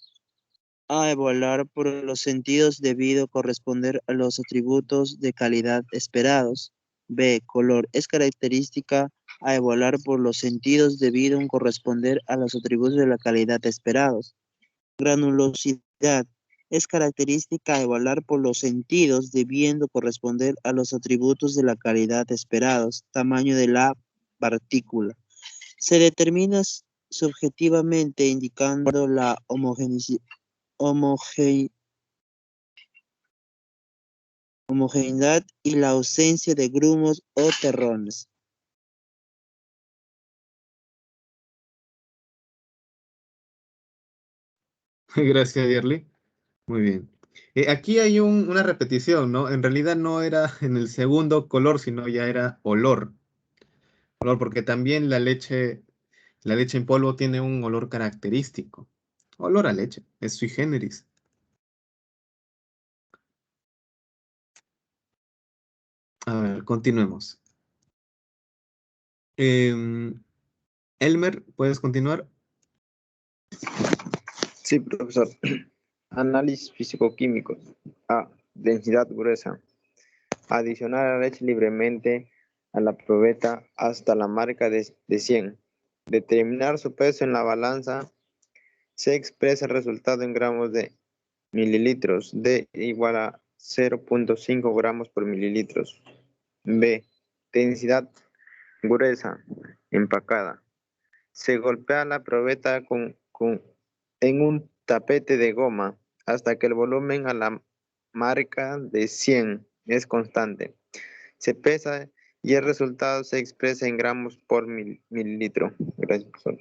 a evaluar por los sentidos debido corresponder a los atributos de calidad esperados. B, color. Es característica a evaluar por los sentidos debido corresponder a los atributos de la calidad esperados. Granulosidad. Es característica a evaluar por los sentidos debiendo corresponder a los atributos de la calidad esperados. Tamaño de la partícula. Se determina subjetivamente indicando la homogeneidad y la ausencia de grumos o terrones. Gracias, Yerli. Muy bien. Aquí hay una repetición, ¿no? En realidad no era en el segundo color, sino ya era olor. Olor, porque también la leche en polvo tiene un olor característico. Olor a leche, es sui generis. A ver, continuemos. Elmer, ¿puedes continuar? Sí, profesor. Análisis físico-químicos. A. Densidad gruesa. Adicionar la leche libremente a la probeta hasta la marca de 100. Determinar su peso en la balanza. Se expresa el resultado en gramos de mililitros. D igual a 0.5 gramos por mililitros. B. Densidad gruesa. Empacada. Se golpea la probeta en un tapete de goma hasta que el volumen a la marca de 100 es constante. Se pesa y el resultado se expresa en gramos por mililitro. Gracias, profesor.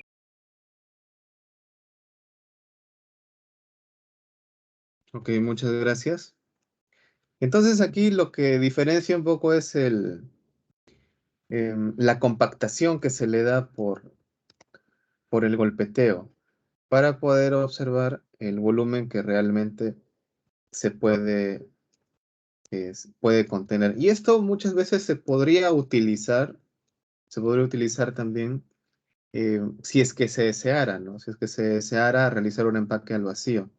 Ok, muchas gracias. Entonces aquí lo que diferencia un poco es la compactación que se le da por el golpeteo para poder observar el volumen que realmente se puede contener. Y esto muchas veces se podría utilizar también si es que se deseara, ¿no? Si es que se deseara realizar un empaque al vacío,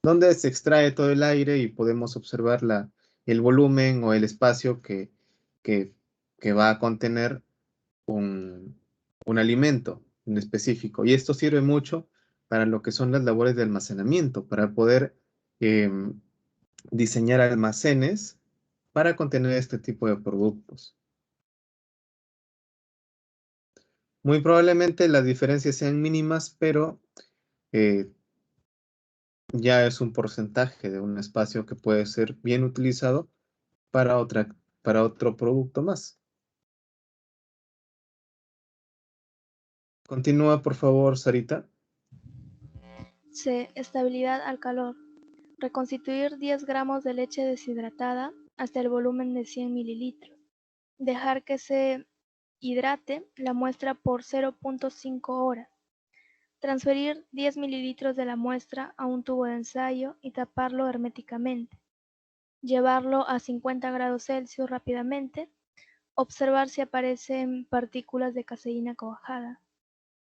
donde se extrae todo el aire y podemos observar el volumen o el espacio que, que va a contener un alimento en específico. Y esto sirve mucho para lo que son las labores de almacenamiento, para poder diseñar almacenes para contener este tipo de productos. Muy probablemente las diferencias sean mínimas, pero ya es un porcentaje de un espacio que puede ser bien utilizado para otro producto más. Continúa, por favor, Sarita. C. Estabilidad al calor. Reconstituir 10 gramos de leche deshidratada hasta el volumen de 100 mililitros. Dejar que se hidrate la muestra por 0.5 horas. Transferir 10 mililitros de la muestra a un tubo de ensayo y taparlo herméticamente. Llevarlo a 50 grados Celsius rápidamente observar si aparecen partículas de caseína cuajada.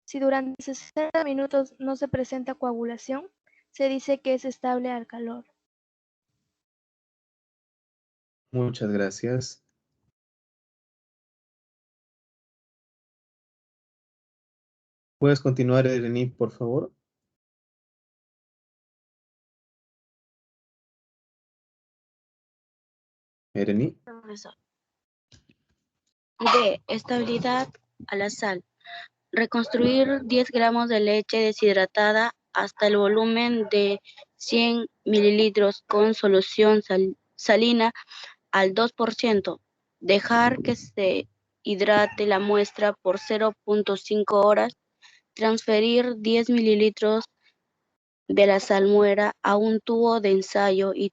Si durante 60 minutos no se presenta coagulación, se dice que es estable al calor. Muchas gracias. ¿Puedes continuar, Ereni, por favor? Ereni. Profesor. D. Estabilidad a la sal. Reconstruir 10 gramos de leche deshidratada hasta el volumen de 100 mililitros con solución salina al 2%. Dejar que se hidrate la muestra por 0.5 horas. Transferir 10 mililitros de la salmuera a un tubo de ensayo y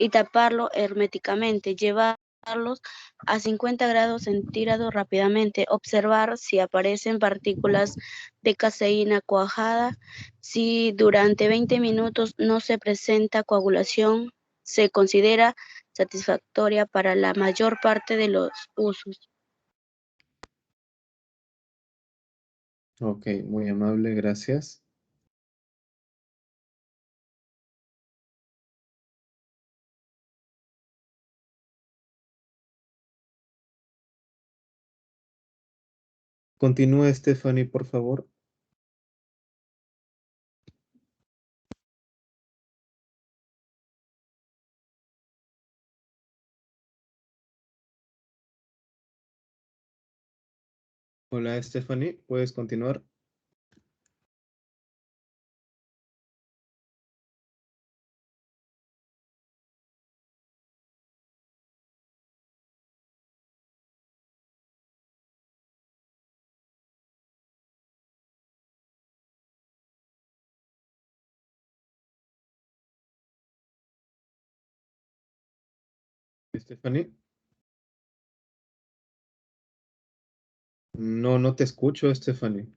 taparlo herméticamente. Llevarlos a 50 grados centígrados rápidamente. Observar si aparecen partículas de caseína cuajada. Si durante 20 minutos no se presenta coagulación, se considera satisfactoria para la mayor parte de los usos. Ok, muy amable, gracias. Continúe, Stephanie, por favor. Hola, Stephanie, ¿puedes continuar? Stephanie. No, no te escucho, Stephanie.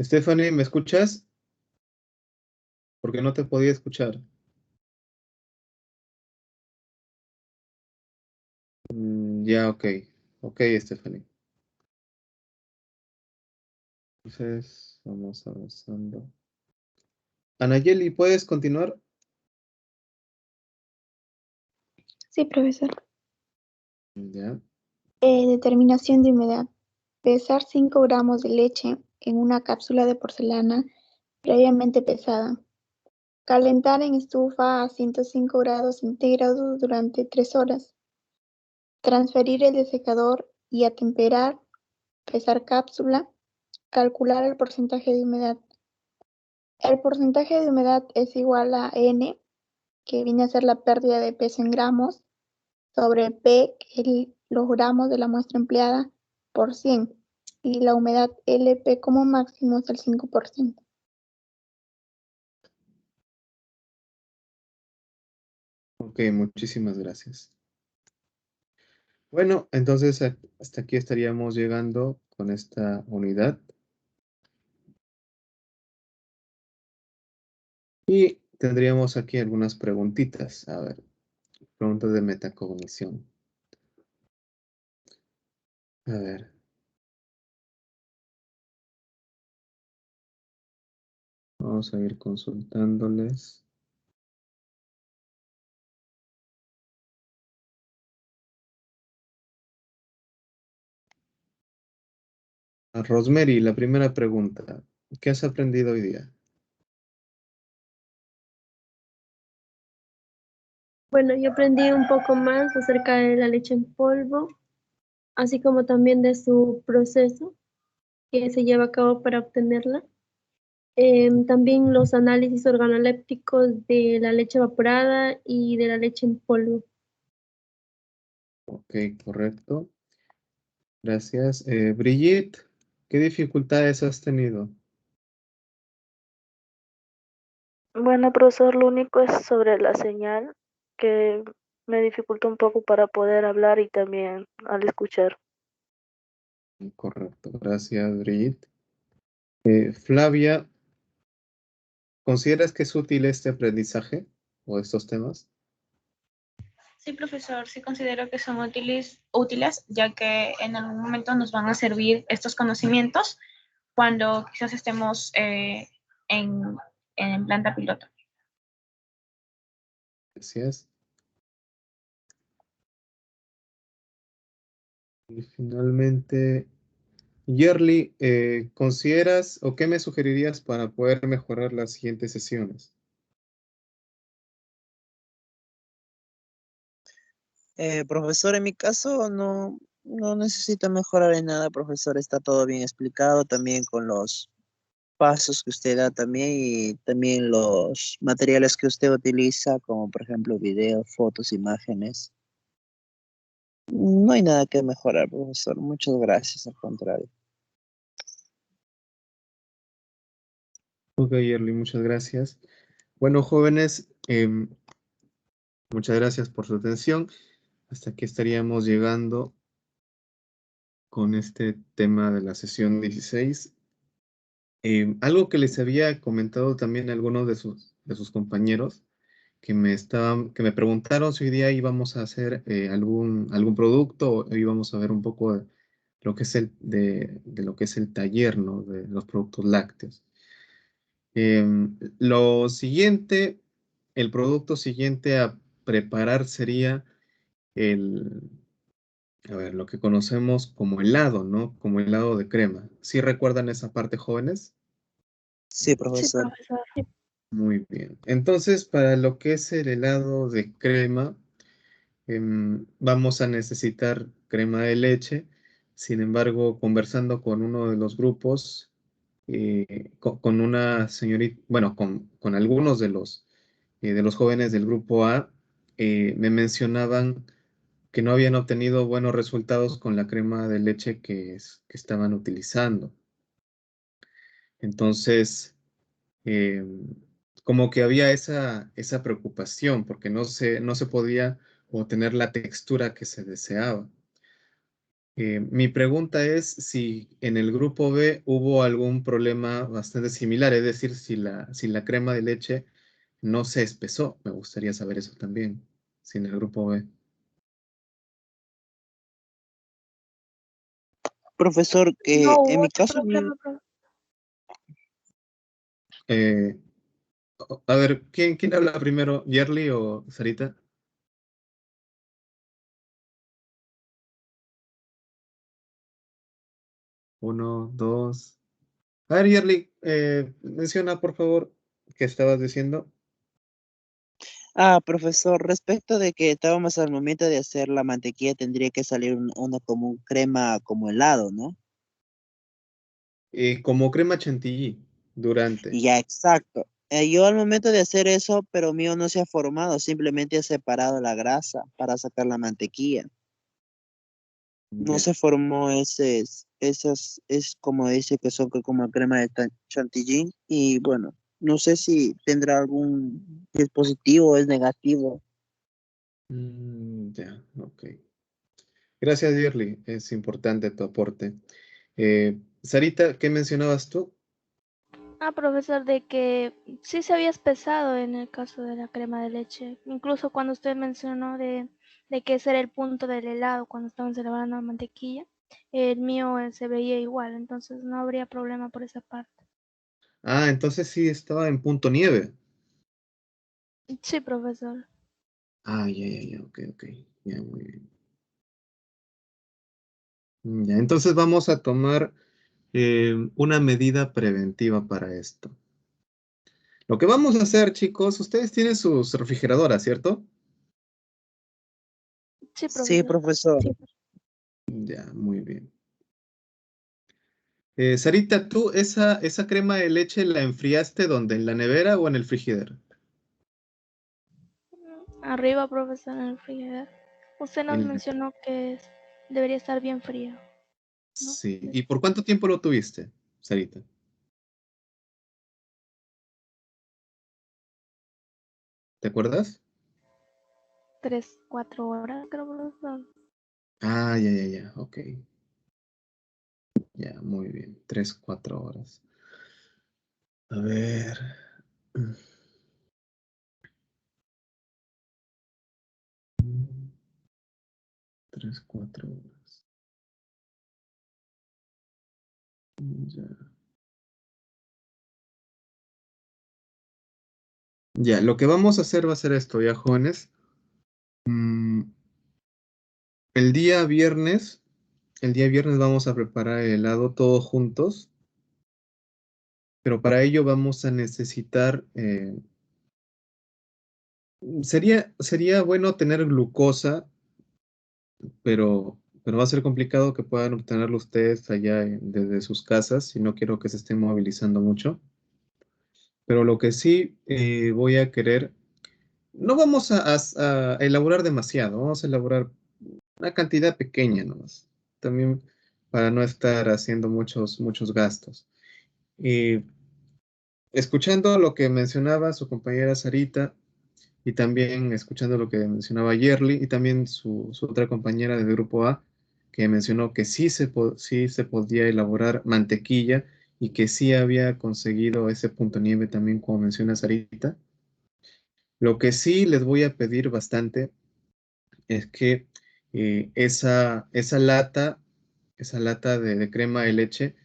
Stephanie, ¿me escuchas? Porque no te podía escuchar. Ya, ok. Ok, Stephanie. Entonces, vamos avanzando. Anayeli, ¿puedes continuar? Sí, profesor. Ya. Determinación de humedad. Pesar 5 gramos de leche en una cápsula de porcelana previamente pesada. Calentar en estufa a 105 grados centígrados durante 3 horas. Transferir el desecador y atemperar. Pesar cápsula. Calcular el porcentaje de humedad. El porcentaje de humedad es igual a N, que viene a ser la pérdida de peso en gramos, sobre P, los gramos de la muestra empleada, por 100. Y la humedad LP como máximo es el 5%. Ok, muchísimas gracias. Bueno, entonces hasta aquí estaríamos llegando con esta unidad. Y tendríamos aquí algunas preguntitas. A ver, preguntas de metacognición. A ver. Vamos a ir consultándoles. A Rosemary, la primera pregunta. ¿Qué has aprendido hoy día? Bueno, yo aprendí un poco más acerca de la leche en polvo, así como también de su proceso que se lleva a cabo para obtenerla. También los análisis organolépticos de la leche evaporada y de la leche en polvo. Ok, correcto. Gracias. Brigitte, ¿qué dificultades has tenido? Bueno, profesor, lo único es sobre la señal que me dificulta un poco para poder hablar y también al escuchar. Correcto, gracias, Brigitte. Flavia, ¿consideras que es útil este aprendizaje o estos temas? Sí, profesor, sí considero que son útiles, ya que en algún momento nos van a servir estos conocimientos cuando quizás estemos en, en planta piloto. Gracias. Y finalmente, Yerly, ¿consideras o qué me sugerirías para poder mejorar las siguientes sesiones? Profesor, en mi caso no necesito mejorar en nada, profesor. Está todo bien explicado también con los pasos que usted da también y también los materiales que usted utiliza, como por ejemplo videos, fotos, imágenes. No hay nada que mejorar, profesor. Muchas gracias, al contrario. Ok, Yerly, muchas gracias. Bueno, jóvenes, muchas gracias por su atención. Hasta aquí estaríamos llegando con este tema de la sesión 16. Algo que les había comentado también a algunos de sus compañeros que me preguntaron si hoy día íbamos a hacer algún producto o íbamos a ver un poco de lo que es de lo que es el taller, ¿no? De los productos lácteos. Lo siguiente, el producto siguiente a preparar sería el, a ver, lo que conocemos como helado, ¿no? Como helado de crema. ¿Sí recuerdan esa parte, jóvenes? Sí, Sí, profesor. profesor. Muy bien. Entonces, para lo que es el helado de crema, vamos a necesitar crema de leche. Sin embargo, conversando con uno de los grupos, con una señorita, bueno, con algunos de los jóvenes del grupo A, me mencionaban que no habían obtenido buenos resultados con la crema de leche que estaban utilizando. Entonces, eh, como que había esa preocupación porque no se podía obtener la textura que se deseaba. Mi pregunta es si en el grupo B hubo algún problema bastante similar, es decir, si la crema de leche no se espesó. Me gustaría saber eso también, si en el grupo B. Profesor, No en hubo mi ese caso, problema, profesor. Eh, a ver, ¿quién habla primero? ¿Yerly o Sarita? Uno, dos. A ver, Yerly, menciona por favor qué estabas diciendo. profesor, respecto de que estábamos al momento de hacer la mantequilla, tendría que salir una como un crema como helado, ¿no? Como crema chantilly durante. Y ya, exacto. Yo al momento de hacer eso, pero mío no se ha formado, simplemente he separado la grasa para sacar la mantequilla. No Ya. se formó es como dice que son como crema de chantilly. Y bueno, no sé si tendrá algún dispositivo, es negativo. Ya, ok. Gracias, Yerly. Es importante tu aporte. Sarita, ¿qué mencionabas tú? Ah, profesor, de que sí se había espesado en el caso de la crema de leche. Incluso cuando usted mencionó de que ese era el punto del helado cuando estaban celebrando la mantequilla, el mío se veía igual, entonces no habría problema por esa parte. Ah, entonces sí estaba en punto nieve. Sí, profesor. Ah, ya, ok, ok. Ya, muy bien. Ya, entonces vamos a tomar una medida preventiva para esto. Lo que vamos a hacer, chicos, ustedes tienen sus refrigeradoras, ¿cierto? Sí, Sí, profesor. profesor. Ya, muy bien. Sarita, ¿tú esa crema de leche la enfriaste dónde? ¿En la nevera o en el frigider? Arriba, profesor, en el frigider. Usted nos En- mencionó que debería estar bien frío. Sí. ¿Y por cuánto tiempo lo tuviste, Sarita? ¿Te acuerdas? 3, 4 horas, creo, profesor. Ah, ya, ok. Ya, muy bien. 3, 4 horas. A ver. 3, 4 horas. Ya. Ya, lo que vamos a hacer va a ser esto, ya, jóvenes. Mm, el día viernes vamos a preparar el helado todos juntos, pero para ello vamos a necesitar, sería bueno tener glucosa, pero va a ser complicado que puedan obtenerlo ustedes allá desde sus casas, y no quiero que se estén movilizando mucho. Pero lo que sí voy a querer, no vamos a elaborar demasiado, vamos a elaborar una cantidad pequeña nomás, también para no estar haciendo muchos gastos. Y escuchando lo que mencionaba su compañera Sarita, y también escuchando lo que mencionaba Yerly, y también su otra compañera del grupo A, que mencionó que sí se podía elaborar mantequilla y que sí había conseguido ese punto nieve también, como menciona Sarita. Lo que sí les voy a pedir bastante es que esa lata de crema de leche,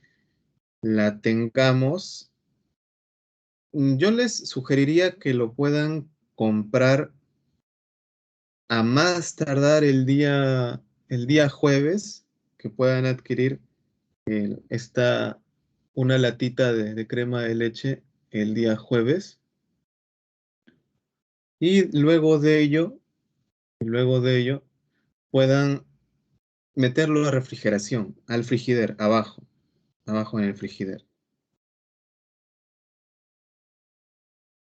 la tengamos. Yo les sugeriría que lo puedan comprar a más tardar el día jueves, que puedan adquirir una latita de crema de leche el día jueves. Y luego de ello, puedan meterlo a la refrigeración, al frigider, abajo en el frigider.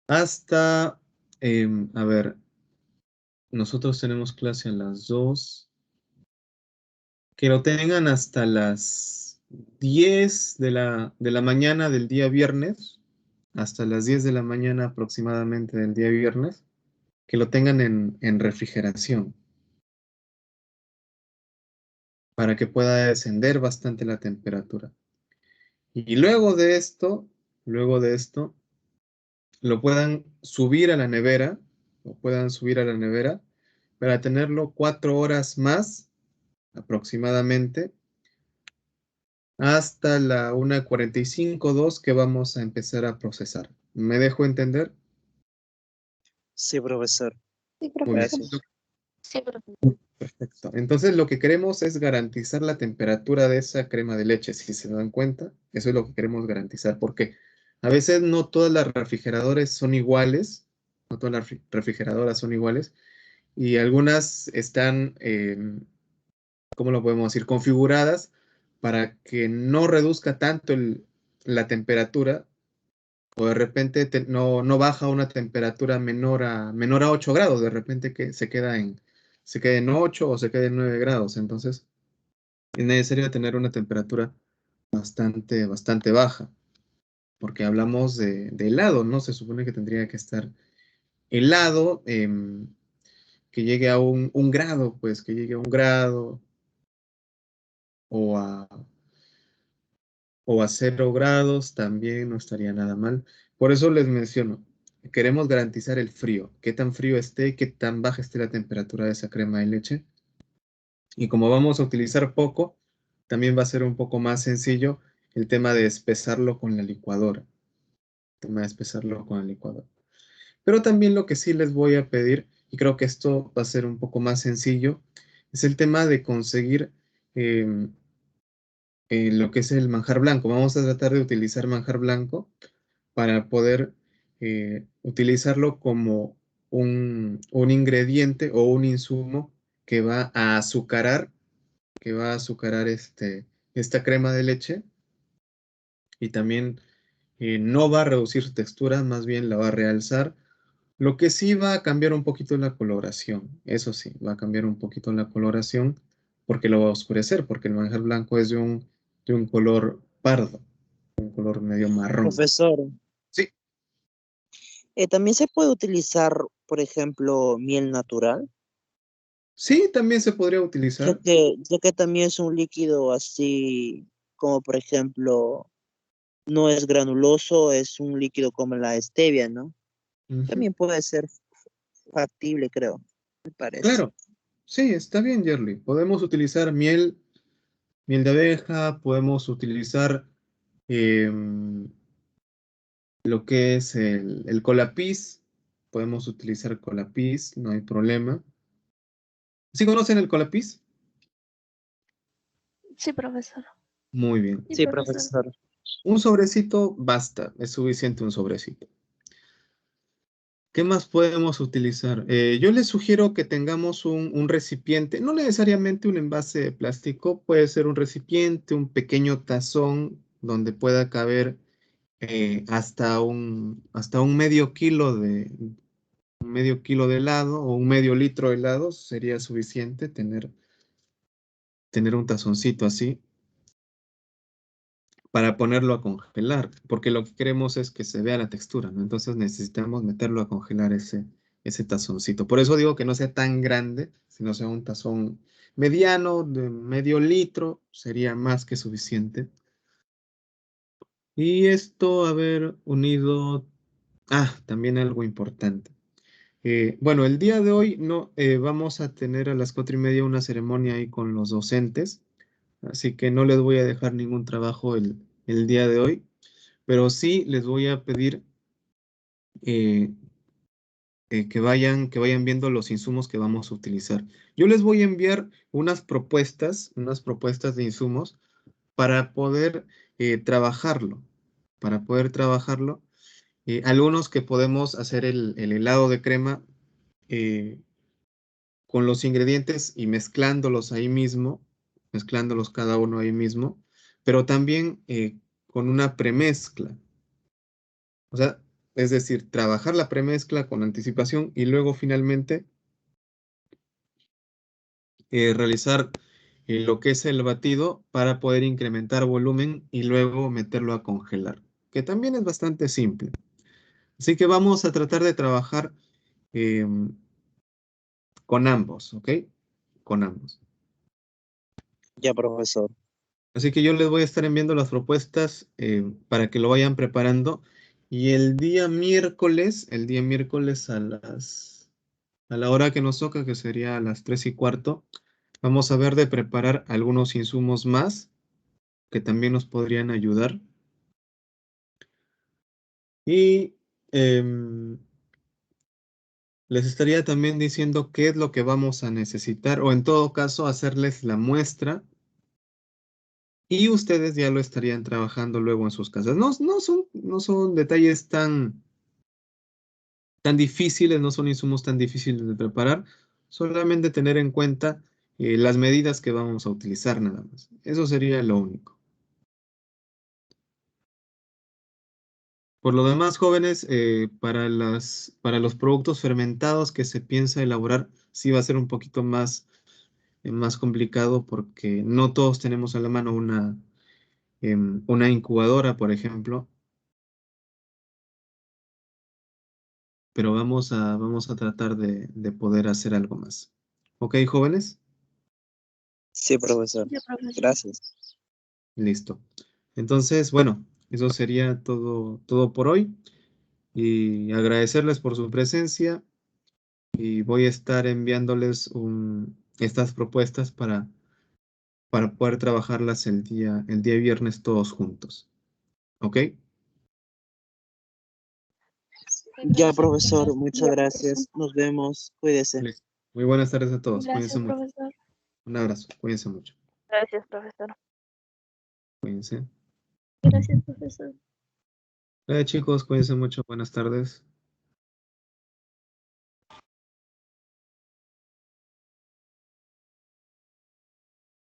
Hasta, a ver, nosotros tenemos clase a las 2. Que lo tengan hasta las 10 de la mañana del día viernes, hasta las 10 de la mañana aproximadamente del día viernes, que lo tengan en refrigeración, para que pueda descender bastante la temperatura. Y luego de esto, lo puedan subir a la nevera, para tenerlo 4 horas más aproximadamente, hasta la 1:45, 2, que vamos a empezar a procesar. ¿Me dejo entender? Sí, profesor. Sí, Muy bien. profesor. Sí, profe. Perfecto. Entonces lo que queremos es garantizar la temperatura de esa crema de leche, si se dan cuenta. Eso es lo que queremos garantizar, porque a veces no todas las refrigeradores son iguales, no todas las refrigeradoras son iguales, y algunas están, ¿cómo lo podemos decir? Configuradas para que no reduzca tanto la temperatura, o de repente no baja a una temperatura menor a 8 grados, de repente que se queda en 8 o se queda en 9 grados. Entonces es necesario tener una temperatura bastante baja, porque hablamos de helado, ¿no? Se supone que tendría que estar helado, que llegue a un grado, pues que llegue a 1 grado, o a 0 grados, también no estaría nada mal. Por eso les menciono, queremos garantizar el frío, qué tan frío esté, qué tan baja esté la temperatura de esa crema de leche. Y como vamos a utilizar poco, también va a ser un poco más sencillo el tema de espesarlo con la licuadora. Pero también lo que sí les voy a pedir, y creo que esto va a ser un poco más sencillo, es el tema de conseguir em, lo que es el manjar blanco. Vamos a tratar de utilizar manjar blanco para poder utilizarlo como un ingrediente o un insumo que va a azucarar, esta crema de leche, y también no va a reducir su textura, más bien la va a realzar. Lo que sí va a cambiar un poquito la coloración, eso sí, va a cambiar un poquito la coloración, porque lo va a oscurecer, porque el manjar blanco es de un color pardo, un color medio marrón. Profesor, Sí, ¿también se puede utilizar, por ejemplo, miel natural? sí, también se podría utilizar. Ya que también es un líquido así como, por ejemplo, no es granuloso, es un líquido como la stevia, ¿no? Ujú. También puede ser factible, creo, me parece. Claro, sí, está bien, Yerly. Podemos utilizar miel de abeja, podemos utilizar lo que es el colapis, podemos utilizar colapis, no hay problema. ¿Sí conocen el colapis? Sí, profesor. Muy bien. Sí, Sí, profesor. profesor. Un sobrecito basta, es suficiente un sobrecito. ¿Qué más podemos utilizar? Yo les sugiero que tengamos un recipiente, no necesariamente un envase de plástico, puede ser un recipiente, un pequeño tazón donde pueda caber hasta un medio kilo de helado o un medio litro de helado sería suficiente tener un tazoncito así para ponerlo a congelar, porque lo que queremos es que se vea la textura, ¿no? Entonces necesitamos meterlo a congelar ese tazoncito. Por eso digo que no sea tan grande, sino sea un tazón mediano de medio litro, sería más que suficiente. Y esto haber unido, también algo importante. Bueno, el día de hoy no vamos a tener a las 4:30 una ceremonia ahí con los docentes, así que no les voy a dejar ningún trabajo el día de hoy, pero sí les voy a pedir eh, que vayan viendo los insumos que vamos a utilizar. Yo les voy a enviar unas propuestas de insumos para poder trabajarlo, para poder trabajarlo. Algunos que podemos hacer el helado de crema eh, con los ingredientes y mezclándolos ahí mismo, mezclándolos cada uno ahí mismo, pero también con una premezcla. O sea, es decir, trabajar la premezcla con anticipación y luego finalmente realizar lo que es el batido para poder incrementar volumen y luego meterlo a congelar, que también es bastante simple. Así que vamos a tratar de trabajar con ambos, ¿ok? Con ambos. Ya, profesor. Así que yo les voy a estar enviando las propuestas para que lo vayan preparando. Y el día miércoles a la hora que nos toca, que sería a las 3:15, vamos a ver de preparar algunos insumos más que también nos podrían ayudar. Y les estaría también diciendo qué es lo que vamos a necesitar, o en todo caso, hacerles la muestra. Y ustedes ya lo estarían trabajando luego en sus casas. No son detalles tan difíciles, no son insumos tan difíciles de preparar. Solamente tener en cuenta las medidas que vamos a utilizar nada más. Eso sería lo único. Por lo demás, jóvenes, para los productos fermentados que se piensa elaborar, sí va a ser un poquito más complicado porque no todos tenemos a la mano una incubadora, por ejemplo. Pero vamos a tratar de poder hacer algo más. ¿Ok, jóvenes? Sí, profesor. Sí, profesor. Gracias. Listo. Entonces, bueno, eso sería todo por hoy. Y agradecerles por su presencia. Y voy a estar enviándoles estas propuestas para poder trabajarlas el día viernes todos juntos. ¿Ok? Ya, profesor, muchas Ya, profesor. gracias. Nos vemos. Cuídese. Listo. Muy buenas tardes a todos. Cuídense Gracias, mucho. profesor. Un abrazo. Cuídense mucho. Gracias, profesor. Cuídense. Gracias, profesor. Chicos, cuídense mucho. Buenas tardes.